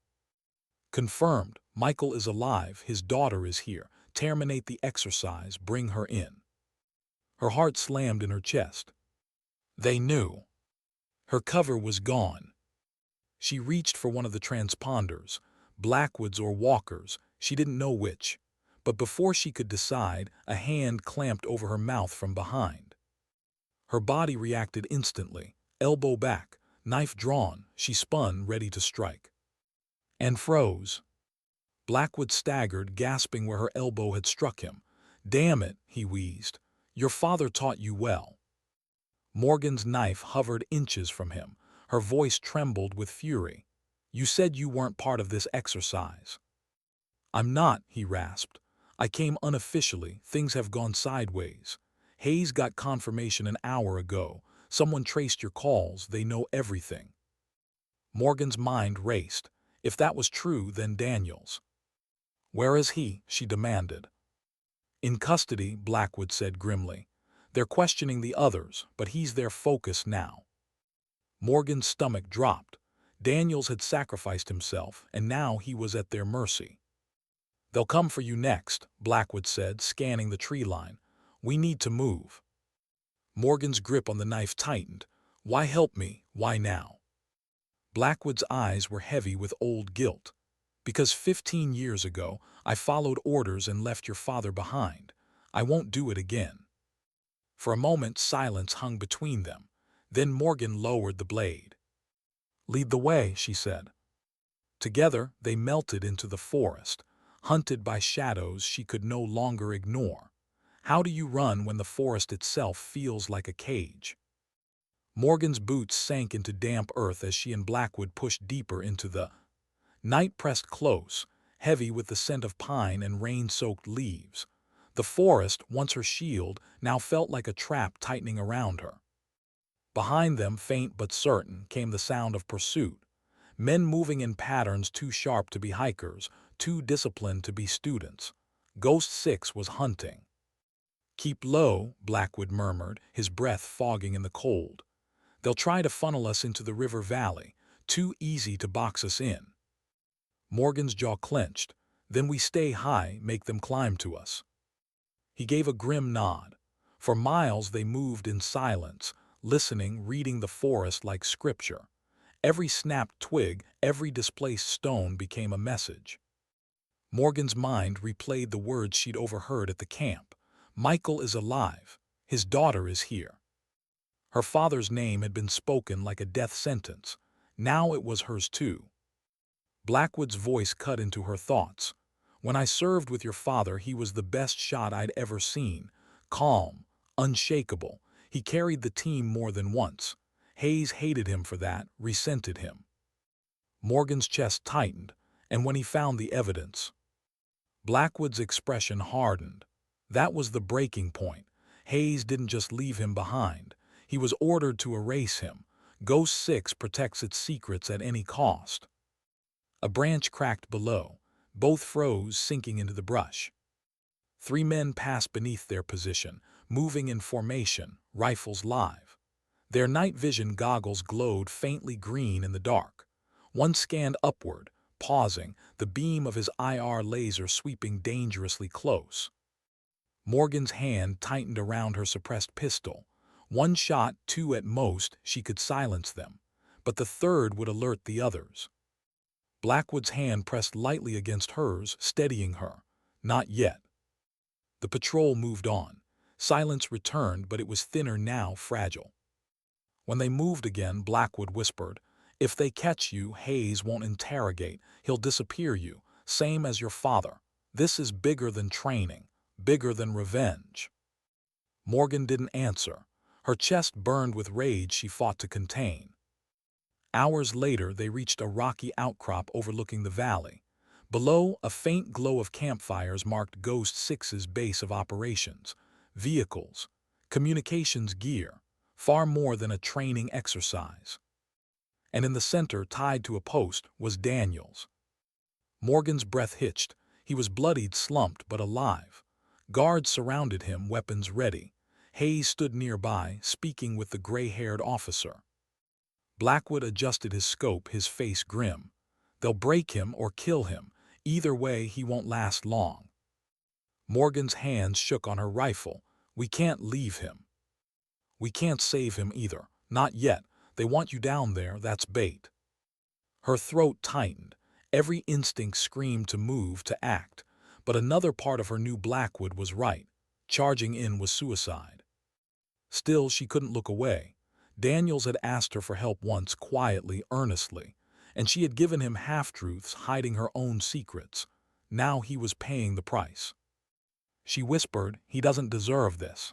Confirmed, Michael is alive, his daughter is here. Terminate the exercise, bring her in. Her heart slammed in her chest. They knew. Her cover was gone. She reached for one of the transponders, Blackwood's or Walker's, she didn't know which. But before she could decide, a hand clamped over her mouth from behind. Her body reacted instantly, elbow back, knife drawn, she spun, ready to strike. And froze. Blackwood staggered, gasping where her elbow had struck him. "Damn it," he wheezed. "Your father taught you well." Morgan's knife hovered inches from him. Her voice trembled with fury. "You said you weren't part of this exercise." "I'm not," he rasped. "I came unofficially. Things have gone sideways. Hayes got confirmation an hour ago. Someone traced your calls. They know everything." Morgan's mind raced. If that was true, then Daniels. "Where is he?" she demanded. "In custody," Blackwood said grimly. "They're questioning the others, but he's their focus now." Morgan's stomach dropped. Daniels had sacrificed himself, and now he was at their mercy. "They'll come for you next," Blackwood said, scanning the tree line. "We need to move." Morgan's grip on the knife tightened. "Why help me? Why now?" Blackwood's eyes were heavy with old guilt. "Because 15 years ago, I followed orders and left your father behind. I won't do it again." For a moment, silence hung between them. Then Morgan lowered the blade. "Lead the way," she said. Together, they melted into the forest, hunted by shadows she could no longer ignore. How do you run when the forest itself feels like a cage? Morgan's boots sank into damp earth as she and Blackwood pushed deeper into the night. Pressed close, heavy with the scent of pine and rain-soaked leaves. The forest, once her shield, now felt like a trap tightening around her. Behind them, faint but certain, came the sound of pursuit. Men moving in patterns too sharp to be hikers, too disciplined to be students. Ghost Six was hunting. "Keep low," Blackwood murmured, his breath fogging in the cold. They'll try to funnel us into the river valley, too easy to box us in. Morgan's jaw clenched. Then we stay high, make them climb to us. He gave a grim nod. For miles they moved in silence, listening, reading the forest like scripture. Every snapped twig, every displaced stone became a message. Morgan's mind replayed the words she'd overheard at the camp. Michael is alive. His daughter is here. Her father's name had been spoken like a death sentence. Now it was hers too. Blackwood's voice cut into her thoughts. When I served with your father, he was the best shot I'd ever seen. Calm, unshakable. He carried the team more than once. Hayes hated him for that, resented him. Morgan's chest tightened, and when he found the evidence, Blackwood's expression hardened. That was the breaking point. Hayes didn't just leave him behind. He was ordered to erase him. Ghost 6 protects its secrets at any cost. A branch cracked below. Both froze, sinking into the brush. 3 men passed beneath their position, moving in formation, rifles live. Their night vision goggles glowed faintly green in the dark. One scanned upward, pausing, the beam of his IR laser sweeping dangerously close. Morgan's hand tightened around her suppressed pistol. 1 shot, 2 at most, she could silence them. But the third would alert the others. Blackwood's hand pressed lightly against hers, steadying her. Not yet. The patrol moved on. Silence returned, but it was thinner now, fragile. When they moved again, Blackwood whispered, "If they catch you, Hayes won't interrogate. He'll disappear you, same as your father. This is bigger than training, bigger than revenge." Morgan didn't answer. Her chest burned with rage she fought to contain. Hours later, they reached a rocky outcrop overlooking the valley. Below, a faint glow of campfires marked Ghost 6's base of operations. Vehicles, communications gear, far more than a training exercise. And in the center, tied to a post, was Daniels. Morgan's breath hitched. He was bloodied, slumped, but alive. Guards surrounded him, weapons ready. Hayes stood nearby, speaking with the gray-haired officer. Blackwood adjusted his scope, his face grim. They'll break him or kill him. Either way, he won't last long. Morgan's hands shook on her rifle. We can't leave him. We can't save him either. Not yet. They want you down there, that's bait. Her throat tightened. Every instinct screamed to move, to act. But another part of her knew Blackwood was right. Charging in was suicide. Still, she couldn't look away. Daniels had asked her for help once, quietly, earnestly, and she had given him half-truths, hiding her own secrets. Now he was paying the price. She whispered, "He doesn't deserve this."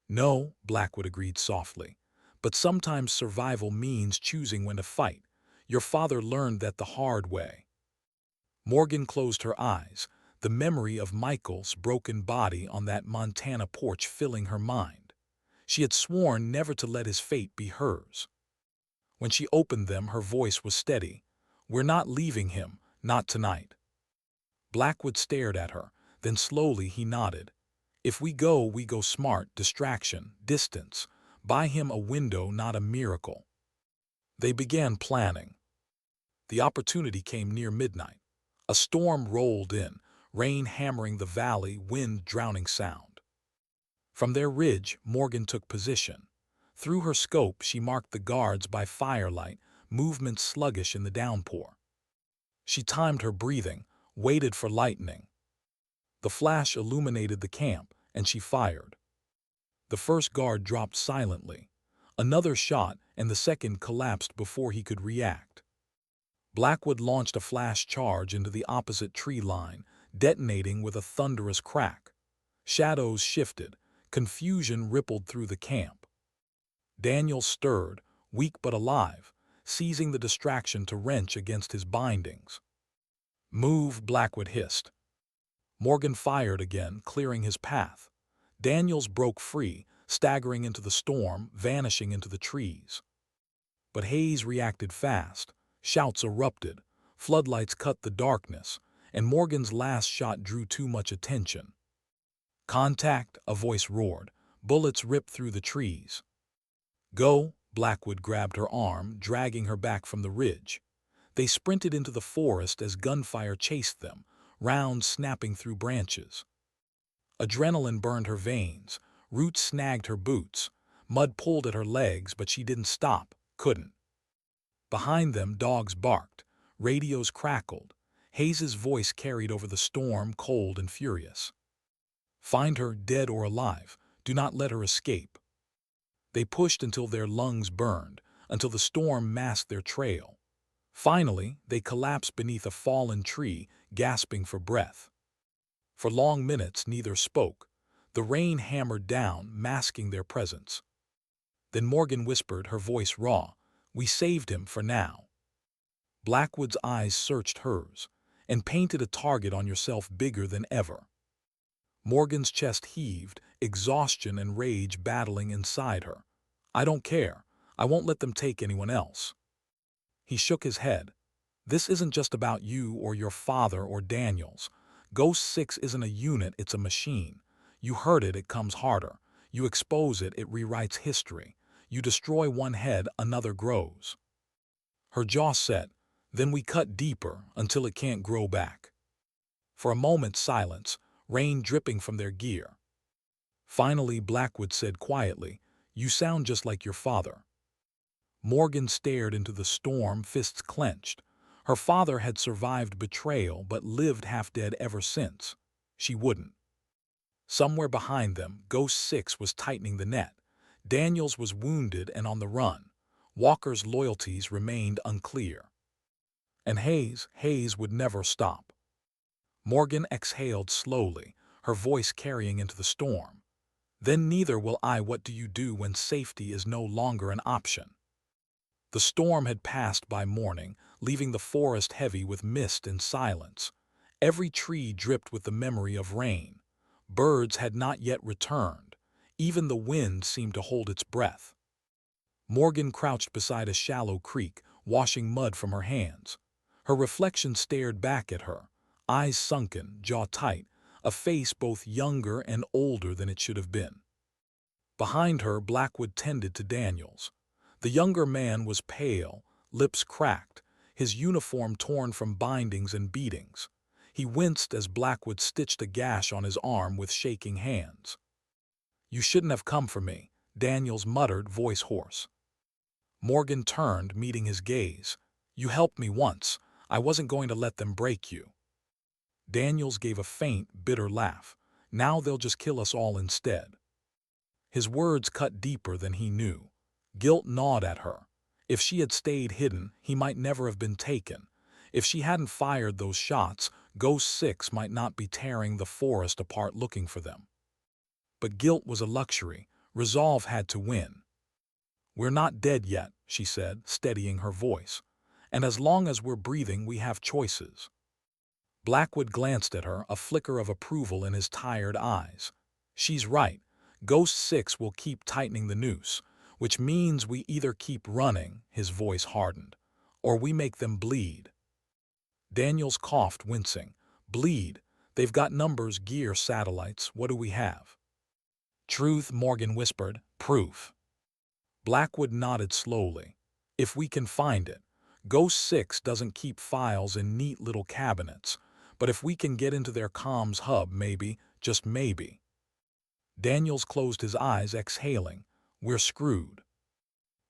"No," Blackwood agreed softly, "but sometimes survival means choosing when to fight. Your father learned that the hard way." Morgan closed her eyes, the memory of Michael's broken body on that Montana porch filling her mind. She had sworn never to let his fate be hers. When she opened them, her voice was steady. "We're not leaving him, not tonight." Blackwood stared at her, then slowly he nodded. "If we go smart, distraction, distance. Buy him a window, not a miracle." They began planning. The opportunity came near midnight. A storm rolled in, rain hammering the valley, wind drowning sound. From their ridge, Morgan took position. Through her scope, she marked the guards by firelight, movement sluggish in the downpour. She timed her breathing, waited for lightning. The flash illuminated the camp, and she fired. The first guard dropped silently. Another shot, and the second collapsed before he could react. Blackwood launched a flash charge into the opposite tree line, detonating with a thunderous crack. Shadows shifted. Confusion rippled through the camp. Daniel stirred, weak but alive, seizing the distraction to wrench against his bindings. "Move," Blackwood hissed. Morgan fired again, clearing his path. Daniels broke free, staggering into the storm, vanishing into the trees. But Hayes reacted fast. Shouts erupted. Floodlights cut the darkness, and Morgan's last shot drew too much attention. "Contact," a voice roared. Bullets ripped through the trees. "Go," Blackwood grabbed her arm, dragging her back from the ridge. They sprinted into the forest as gunfire chased them, rounds snapping through branches. Adrenaline burned her veins, roots snagged her boots, mud pulled at her legs, but she didn't stop, couldn't. Behind them, dogs barked, radios crackled. Hayes's voice carried over the storm, cold and furious. "Find her, dead or alive. Do not let her escape." They pushed until their lungs burned, until the storm masked their trail. Finally, they collapsed beneath a fallen tree, gasping for breath. For long minutes, neither spoke. The rain hammered down, masking their presence. Then Morgan whispered, her voice raw, "We saved him for now." Blackwood's eyes searched hers, and painted a target on yourself bigger than ever. Morgan's chest heaved, exhaustion and rage battling inside her. "I don't care. I won't let them take anyone else." He shook his head. "This isn't just about you or your father or Daniels. Ghost 6 isn't a unit, it's a machine. You hurt it, it comes harder. You expose it, it rewrites history. You destroy one head, another grows." Her jaw set. "Then we cut deeper until it can't grow back." For a moment, silence, rain dripping from their gear. Finally, Blackwood said quietly, "You sound just like your father." Morgan stared into the storm, fists clenched. Her father had survived betrayal but lived half-dead ever since. She wouldn't. Somewhere behind them, Ghost 6 was tightening the net. Daniels was wounded and on the run. Walker's loyalties remained unclear. And Hayes would never stop. Morgan exhaled slowly, her voice carrying into the storm. "Then neither will I. What do you do when safety is no longer an option?" The storm had passed by morning, leaving the forest heavy with mist and silence. Every tree dripped with the memory of rain. Birds had not yet returned. Even the wind seemed to hold its breath. Morgan crouched beside a shallow creek, washing mud from her hands. Her reflection stared back at her, eyes sunken, jaw tight, a face both younger and older than it should have been. Behind her, Blackwood tended to Daniels. The younger man was pale, lips cracked, his uniform torn from bindings and beatings. He winced as Blackwood stitched a gash on his arm with shaking hands. "You shouldn't have come for me," Daniels muttered, voice hoarse. Morgan turned, meeting his gaze. "You helped me once. I wasn't going to let them break you." Daniels gave a faint, bitter laugh. "Now they'll just kill us all instead." His words cut deeper than he knew. Guilt gnawed at her. If she had stayed hidden, he might never have been taken. If she hadn't fired those shots, Ghost 6 might not be tearing the forest apart looking for them. But guilt was a luxury. Resolve had to win. "We're not dead yet," she said, steadying her voice. "And as long as we're breathing, we have choices." Blackwood glanced at her, a flicker of approval in his tired eyes. "She's right. Ghost 6 will keep tightening the noose, which means we either keep running," his voice hardened, "or we make them bleed." Daniels coughed, wincing. "Bleed? They've got numbers, gear, satellites. What do we have?" "Truth," Morgan whispered. "Proof." Blackwood nodded slowly. "If we can find it. Ghost 6 doesn't keep files in neat little cabinets, but if we can get into their comms hub, maybe, just maybe." Daniels closed his eyes, exhaling. "We're screwed."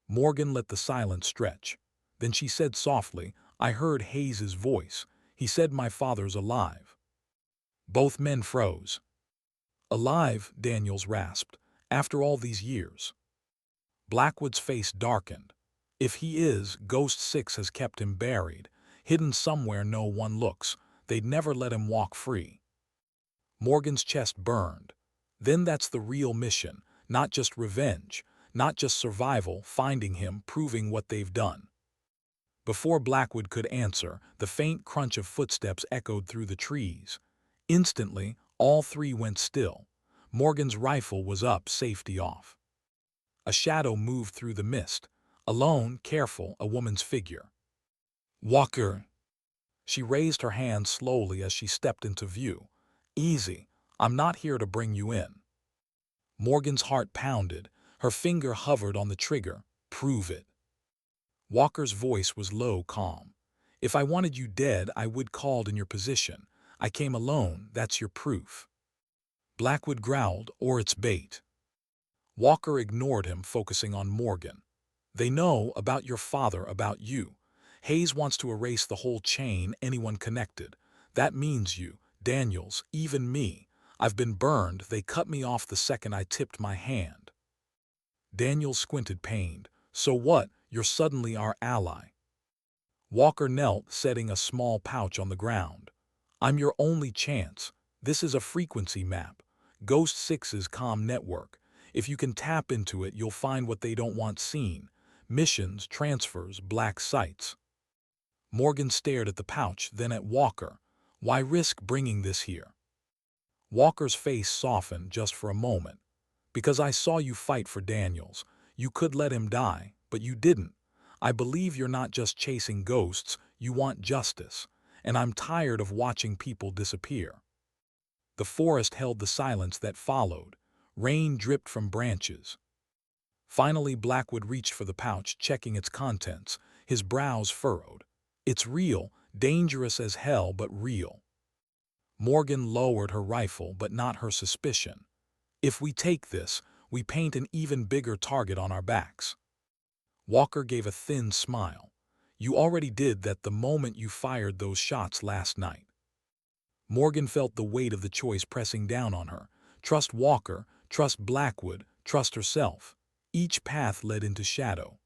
Morgan let the silence stretch. Then she said softly, "I heard Hayes's voice. He said my father's alive." Both men froze. "Alive?" Daniels rasped. "After all these years?" Blackwood's face darkened. "If he is, Ghost 6 has kept him buried, hidden somewhere no one looks. They'd never let him walk free." Morgan's chest burned. "Then that's the real mission, not just revenge, not just survival, finding him, proving what they've done." Before Blackwood could answer, the faint crunch of footsteps echoed through the trees. Instantly, all three went still. Morgan's rifle was up, safety off. A shadow moved through the mist. Alone, careful, a woman's figure. "Walker!" She raised her hand slowly as she stepped into view. "Easy. I'm not here to bring you in." Morgan's heart pounded. Her finger hovered on the trigger. Prove it. Walker's voice was low, calm. If I wanted you dead, I would called in your position. I came alone, that's your proof. Blackwood growled, or it's bait. Walker ignored him, focusing on Morgan. They know about your father, about you. Hayes wants to erase the whole chain, anyone connected. That means you, Daniels, even me. I've been burned, they cut me off the second I tipped my hand. Daniels squinted, pained. So what? You're suddenly our ally. Walker knelt, setting a small pouch on the ground. I'm your only chance. This is a frequency map. Ghost 6's comm network. If you can tap into it, you'll find what they don't want seen. Missions, transfers, black sites. Morgan stared at the pouch, then at Walker. Why risk bringing this here? Walker's face softened just for a moment. Because I saw you fight for Daniels. You could let him die, but you didn't. I believe you're not just chasing ghosts, you want justice. And I'm tired of watching people disappear. The forest held the silence that followed. Rain dripped from branches. Finally, Blackwood reached for the pouch, checking its contents, his brows furrowed. It's real, dangerous as hell, but real. Morgan lowered her rifle, but not her suspicion. If we take this, we paint an even bigger target on our backs. Walker gave a thin smile. You already did that the moment you fired those shots last night. Morgan felt the weight of the choice pressing down on her. Trust Walker, trust Blackwood, trust herself. Each path led into shadow.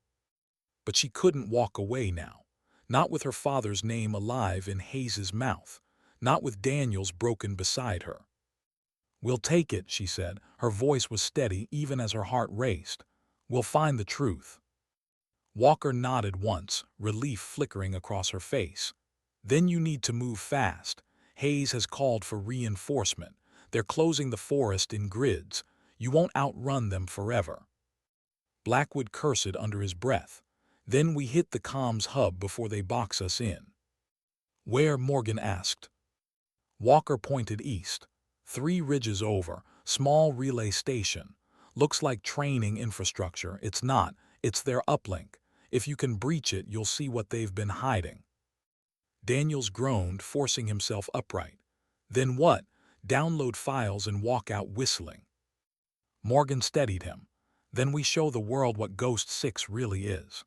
But she couldn't walk away now. Not with her father's name alive in Hayes's mouth. Not with Daniels broken beside her. We'll take it, she said. Her voice was steady even as her heart raced. We'll find the truth. Walker nodded once, relief flickering across her face. Then you need to move fast. Hayes has called for reinforcement. They're closing the forest in grids. You won't outrun them forever. Blackwood cursed under his breath. Then we hit the comms hub before they box us in. Where? Morgan asked. Walker pointed east. 3 ridges over, small relay station. Looks like training infrastructure. It's not. It's their uplink. If you can breach it, you'll see what they've been hiding. Daniels groaned, forcing himself upright. Then what? Download files and walk out whistling. Morgan steadied him. Then we show the world what Ghost 6 really is.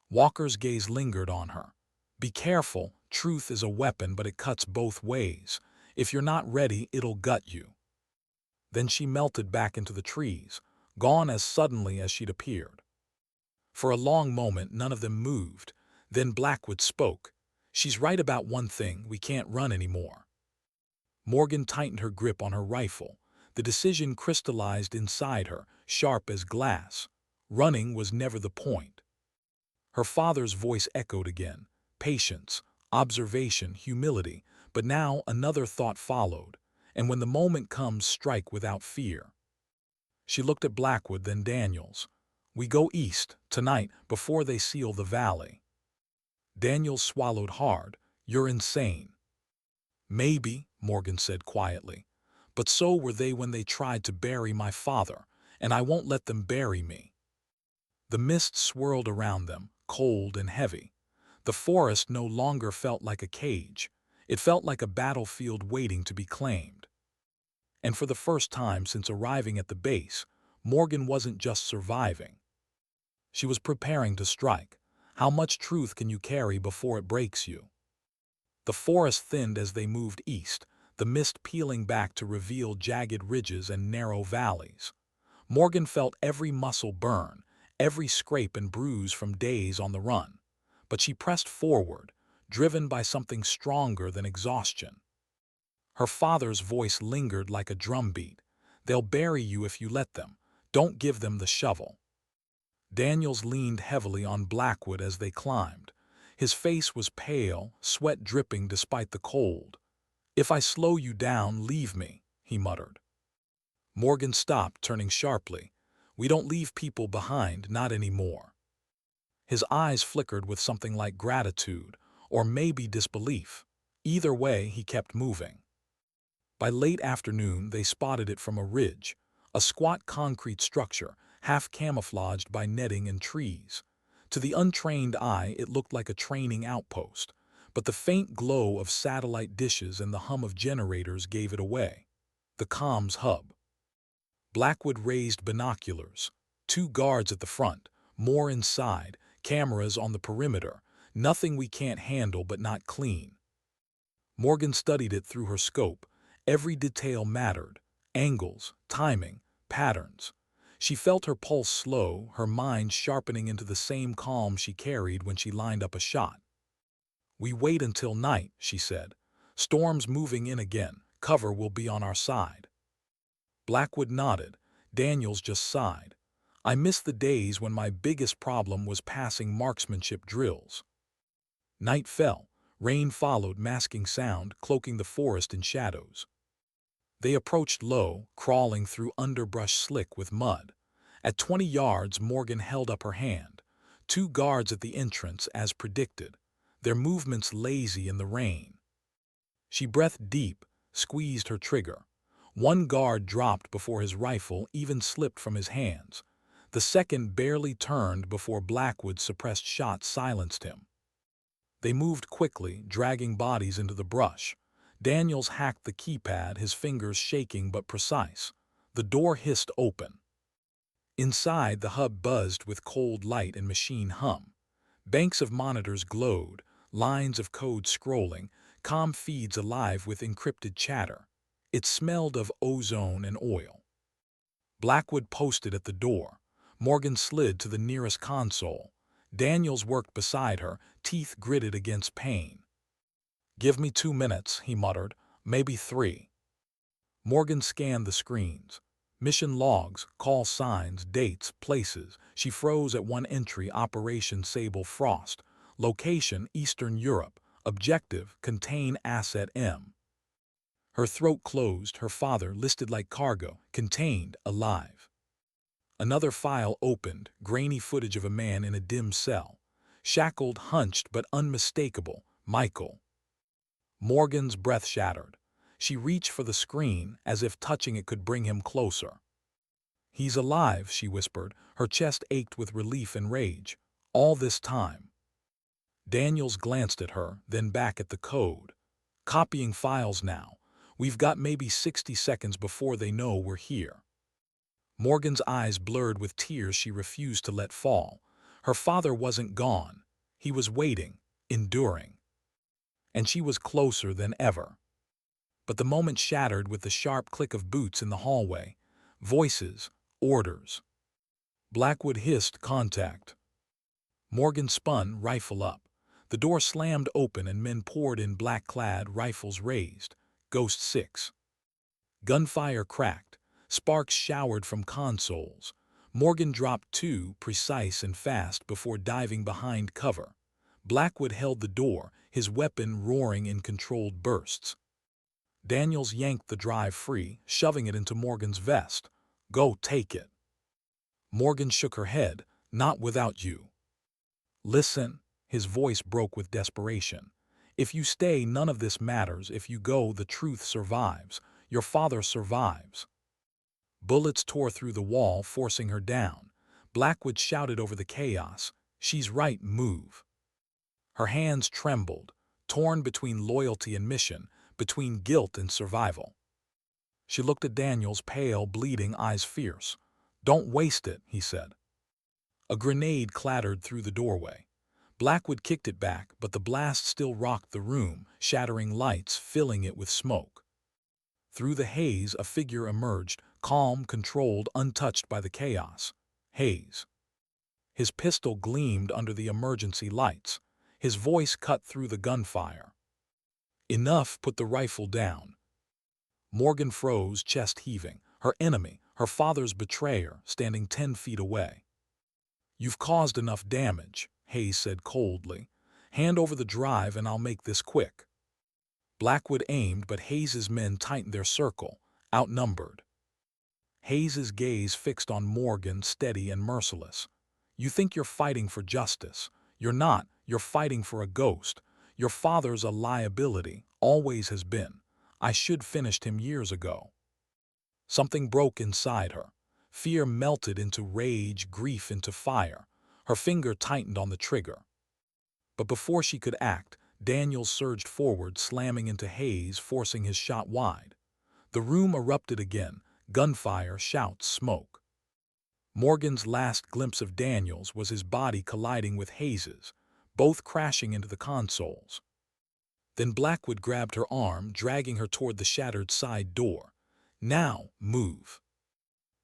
Walker's gaze lingered on her. Be careful, truth is a weapon, but it cuts both ways. If you're not ready, it'll gut you. Then she melted back into the trees, gone as suddenly as she'd appeared. For a long moment, none of them moved. Then Blackwood spoke. She's right about one thing, we can't run anymore. Morgan tightened her grip on her rifle. The decision crystallized inside her, sharp as glass. Running was never the point. Her father's voice echoed again. Patience, observation, humility. But now another thought followed. And when the moment comes, strike without fear. She looked at Blackwood, then Daniels. We go east, tonight, before they seal the valley. Daniels swallowed hard. You're insane. Maybe, Morgan said quietly. But so were they when they tried to bury my father, and I won't let them bury me. The mist swirled around them, cold and heavy. The forest no longer felt like a cage. It felt like a battlefield waiting to be claimed. And for the first time since arriving at the base, Morgan wasn't just surviving. She was preparing to strike. How much truth can you carry before it breaks you? The forest thinned as they moved east, the mist peeling back to reveal jagged ridges and narrow valleys. Morgan felt every muscle burn, every scrape and bruise from days on the run. But she pressed forward, driven by something stronger than exhaustion. Her father's voice lingered like a drumbeat. They'll bury you if you let them. Don't give them the shovel. Daniels leaned heavily on Blackwood as they climbed. His face was pale, sweat dripping despite the cold. If I slow you down, leave me, he muttered. Morgan stopped, turning sharply. We don't leave people behind, not anymore. His eyes flickered with something like gratitude, or maybe disbelief. Either way, he kept moving. By late afternoon, they spotted it from a ridge, a squat concrete structure, half camouflaged by netting and trees. To the untrained eye, it looked like a training outpost, but the faint glow of satellite dishes and the hum of generators gave it away. The comms hub. Blackwood raised binoculars. 2 guards at the front, more inside, cameras on the perimeter. Nothing we can't handle but not clean. Morgan studied it through her scope. Every detail mattered. Angles, timing, patterns. She felt her pulse slow, her mind sharpening into the same calm she carried when she lined up a shot. "We wait until night," she said. "Storm's moving in again. Cover will be on our side." Blackwood nodded. Daniels just sighed. "I miss the days when my biggest problem was passing marksmanship drills." Night fell. Rain followed, masking sound, cloaking the forest in shadows. They approached low, crawling through underbrush slick with mud. At 20 yards, Morgan held up her hand. 2 guards at the entrance, as predicted, their movements lazy in the rain. She breathed deep, squeezed her trigger. 1 guard dropped before his rifle even slipped from his hands. The second barely turned before Blackwood's suppressed shot silenced him. They moved quickly, dragging bodies into the brush. Daniels hacked the keypad, his fingers shaking but precise. The door hissed open. Inside, the hub buzzed with cold light and machine hum. Banks of monitors glowed, lines of code scrolling, comm feeds alive with encrypted chatter. It smelled of ozone and oil. Blackwood posted at the door. Morgan slid to the nearest console. Daniels worked beside her, teeth gritted against pain. "Give me 2 minutes," he muttered, "maybe 3. Morgan scanned the screens. Mission logs, call signs, dates, places. She froze at one entry, Operation Sable Frost. Location, Eastern Europe. Objective, contain Asset M. Her throat closed, her father, listed like cargo, contained, alive. Another file opened, grainy footage of a man in a dim cell. Shackled, hunched, but unmistakable, Michael. Morgan's breath shattered. She reached for the screen, as if touching it could bring him closer. "He's alive," she whispered. Her chest ached with relief and rage. "All this time." Daniels glanced at her, then back at the code. "Copying files now. We've got maybe 60 seconds before they know we're here." Morgan's eyes blurred with tears she refused to let fall. Her father wasn't gone. He was waiting, enduring. And she was closer than ever. But the moment shattered with the sharp click of boots in the hallway. Voices, orders. Blackwood hissed, "Contact." Morgan spun, rifle up. The door slammed open and men poured in, black-clad, rifles raised. Ghost 6. Gunfire cracked. Sparks showered from consoles. Morgan dropped 2, precise and fast, before diving behind cover. Blackwood held the door, his weapon roaring in controlled bursts. Daniels yanked the drive free, shoving it into Morgan's vest. "Go take it." Morgan shook her head. "Not without you." "Listen," his voice broke with desperation. "If you stay, none of this matters. If you go, the truth survives. Your father survives." Bullets tore through the wall, forcing her down. Blackwood shouted over the chaos, "She's right, move." Her hands trembled, torn between loyalty and mission, between guilt and survival. She looked at Daniels, pale, bleeding, eyes fierce. "Don't waste it," he said. A grenade clattered through the doorway. Blackwood kicked it back, but the blast still rocked the room, shattering lights, filling it with smoke. Through the haze, a figure emerged, calm, controlled, untouched by the chaos. Hayes. His pistol gleamed under the emergency lights. His voice cut through the gunfire. "Enough, put the rifle down." Morgan froze, chest heaving. Her enemy, her father's betrayer, standing 10 feet away. "You've caused enough damage," Hayes said coldly. "Hand over the drive and I'll make this quick." Blackwood aimed, but Hayes's men tightened their circle, outnumbered. Hayes's gaze fixed on Morgan, steady and merciless. "You think you're fighting for justice. You're not. You're fighting for a ghost. Your father's a liability, always has been. I should finished him years ago." Something broke inside her. Fear melted into rage, grief into fire. Her finger tightened on the trigger. But before she could act, Daniels surged forward, slamming into Hayes, forcing his shot wide. The room erupted again, gunfire, shouts, smoke. Morgan's last glimpse of Daniels was his body colliding with Hayes's, both crashing into the consoles. Then Blackwood grabbed her arm, dragging her toward the shattered side door. "Now, move."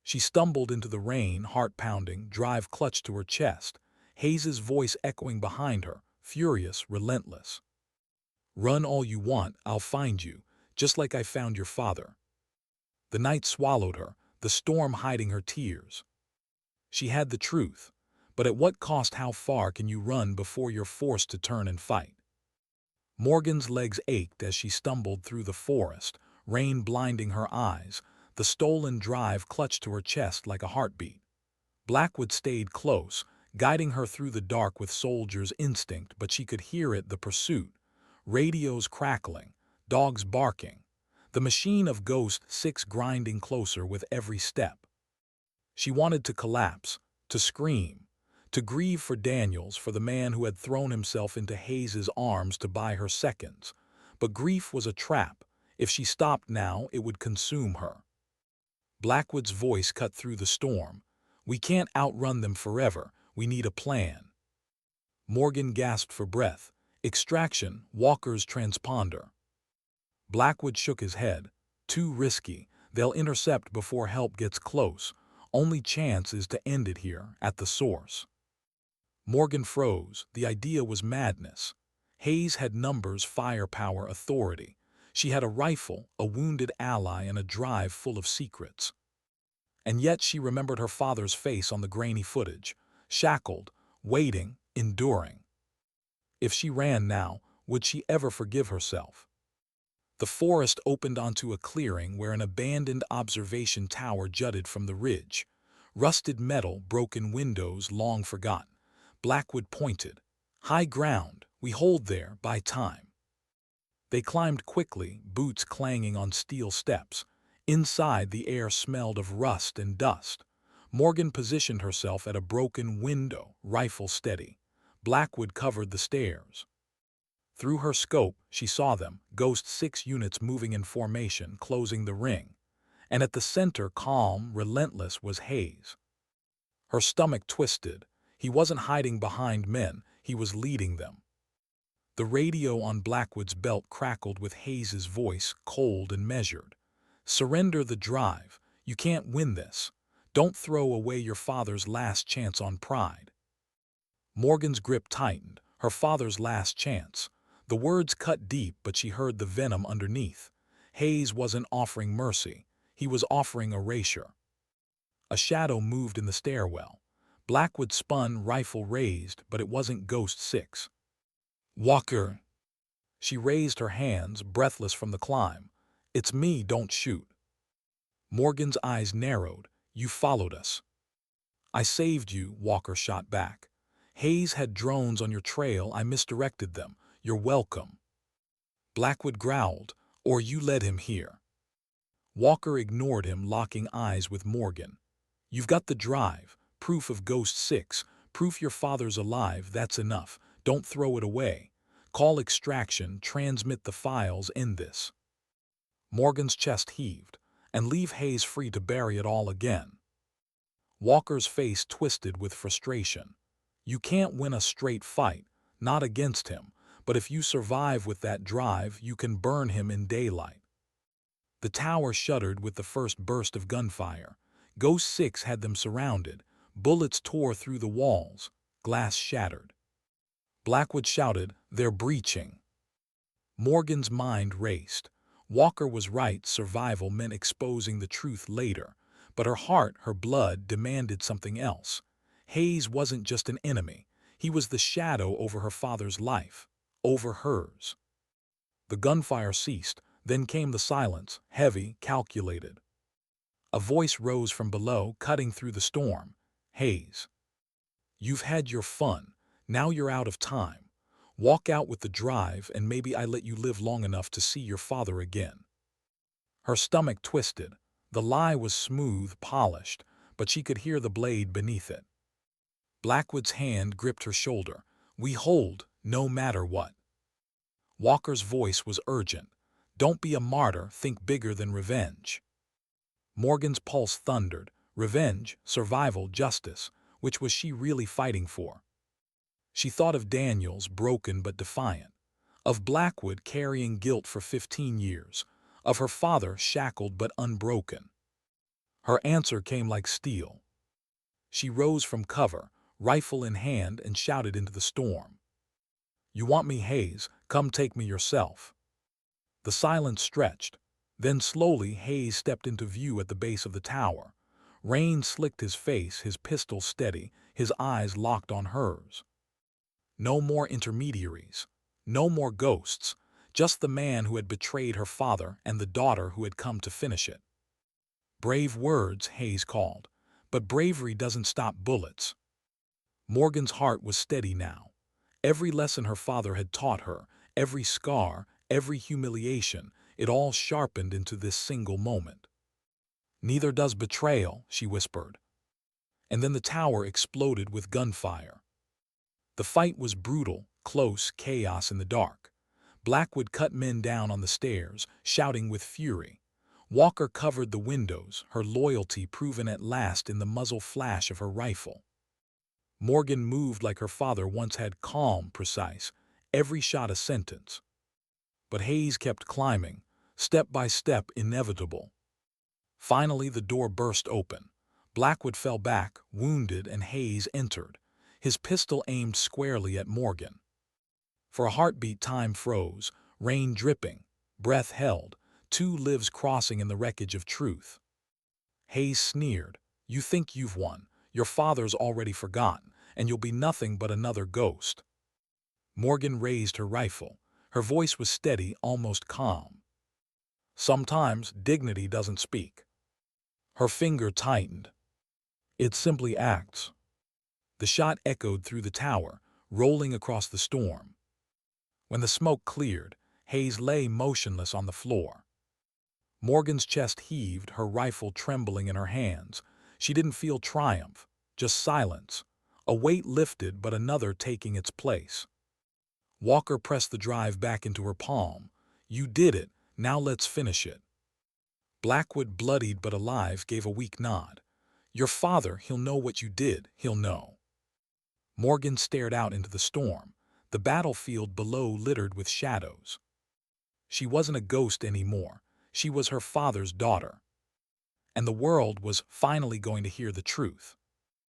She stumbled into the rain, heart pounding, drive clutched to her chest, Hayes's voice echoing behind her, furious, relentless. "Run all you want, I'll find you, just like I found your father." The night swallowed her, the storm hiding her tears. She had the truth, but at what cost? How far can you run before you're forced to turn and fight? Morgan's legs ached as she stumbled through the forest, rain blinding her eyes, the stolen drive clutched to her chest like a heartbeat. Blackwood stayed close, guiding her through the dark with soldier's instinct, but she could hear it, the pursuit. Radios crackling, dogs barking, the machine of Ghost 6 grinding closer with every step. She wanted to collapse, to scream, to grieve for Daniels, for the man who had thrown himself into Hayes's arms to buy her seconds. But grief was a trap. If she stopped now, it would consume her. Blackwood's voice cut through the storm. "We can't outrun them forever. We need a plan." Morgan gasped for breath. "Extraction, Walker's transponder." Blackwood shook his head. "Too risky. They'll intercept before help gets close. Only chance is to end it here, at the source." Morgan froze. The idea was madness. Hayes had numbers, firepower, authority. She had a rifle, a wounded ally, and a drive full of secrets. And yet she remembered her father's face on the grainy footage, shackled, waiting, enduring. If she ran now, would she ever forgive herself? The forest opened onto a clearing where an abandoned observation tower jutted from the ridge. Rusted metal, broken windows, long forgotten. Blackwood pointed. "High ground, we hold there, by time." They climbed quickly, boots clanging on steel steps. Inside, the air smelled of rust and dust. Morgan positioned herself at a broken window, rifle steady. Blackwood covered the stairs. Through her scope, she saw them, Ghost 6 units moving in formation, closing the ring. And at the center, calm, relentless, was Hayes. Her stomach twisted. He wasn't hiding behind men, he was leading them. The radio on Blackwood's belt crackled with Hayes's voice, cold and measured. "Surrender the drive. You can't win this. Don't throw away your father's last chance on pride." Morgan's grip tightened. Her father's last chance. The words cut deep, but she heard the venom underneath. Hayes wasn't offering mercy. He was offering erasure. A shadow moved in the stairwell. Blackwood spun, rifle raised, but it wasn't Ghost 6. "Walker." She raised her hands, breathless from the climb. "It's me, don't shoot." Morgan's eyes narrowed. "You followed us." "I saved you," Walker shot back. "Hayes had drones on your trail, I misdirected them. You're welcome." Blackwood growled, "Or you led him here." Walker ignored him, locking eyes with Morgan. "You've got the drive, proof of Ghost 6, proof your father's alive, that's enough. Don't throw it away. Call extraction, transmit the files, end this." Morgan's chest heaved. "And leave Hayes free to bury it all again." Walker's face twisted with frustration. "You can't win a straight fight, not against him, but if you survive with that drive, you can burn him in daylight." The tower shuddered with the first burst of gunfire. Ghost 6 had them surrounded. Bullets tore through the walls. Glass shattered. Blackwood shouted, "They're breaching." Morgan's mind raced. Walker was right, survival meant exposing the truth later. But her heart, her blood, demanded something else. Hayes wasn't just an enemy. He was the shadow over her father's life. Over hers. The gunfire ceased. Then came the silence, heavy, calculated. A voice rose from below, cutting through the storm. "Hayes, you've had your fun. Now you're out of time. Walk out with the drive, and maybe I let you live long enough to see your father again." Her stomach twisted. The lie was smooth, polished, but she could hear the blade beneath it. Blackwood's hand gripped her shoulder. "We hold, no matter what." Walker's voice was urgent. "Don't be a martyr, think bigger than revenge." Morgan's pulse thundered. Revenge, survival, justice. Which was she really fighting for? She thought of Daniels, broken but defiant. Of Blackwood carrying guilt for 15 years. Of her father, shackled but unbroken. Her answer came like steel. She rose from cover, rifle in hand, and shouted into the storm. "You want me, Hayes? Come take me yourself." The silence stretched. Then slowly Hayes stepped into view at the base of the tower. Rain slicked his face, his pistol steady, his eyes locked on hers. No more intermediaries. No more ghosts. Just the man who had betrayed her father and the daughter who had come to finish it. "Brave words," Hayes called. "But bravery doesn't stop bullets." Morgan's heart was steady now. Every lesson her father had taught her, every scar, every humiliation, it all sharpened into this single moment. "Neither does betrayal," she whispered. And then the tower exploded with gunfire. The fight was brutal, close, chaos in the dark. Blackwood cut men down on the stairs, shouting with fury. Walker covered the windows, her loyalty proven at last in the muzzle flash of her rifle. Morgan moved like her father once had, calm, precise, every shot a sentence. But Hayes kept climbing, step by step, inevitable. Finally the door burst open. Blackwood fell back, wounded, and Hayes entered, his pistol aimed squarely at Morgan. For a heartbeat time froze, rain dripping, breath held, two lives crossing in the wreckage of truth. Hayes sneered. "You think you've won. Your father's already forgotten, and you'll be nothing but another ghost." Morgan raised her rifle. Her voice was steady, almost calm. "Sometimes dignity doesn't speak." Her finger tightened. "It simply acts." The shot echoed through the tower, rolling across the storm. When the smoke cleared, Hayes lay motionless on the floor. Morgan's chest heaved, her rifle trembling in her hands. She didn't feel triumph, just silence. A weight lifted, but another taking its place. Walker pressed the drive back into her palm. "You did it, now let's finish it." Blackwood, bloodied but alive, gave a weak nod. "Your father, he'll know what you did, he'll know." Morgan stared out into the storm, the battlefield below littered with shadows. She wasn't a ghost anymore. She was her father's daughter. And the world was finally going to hear the truth.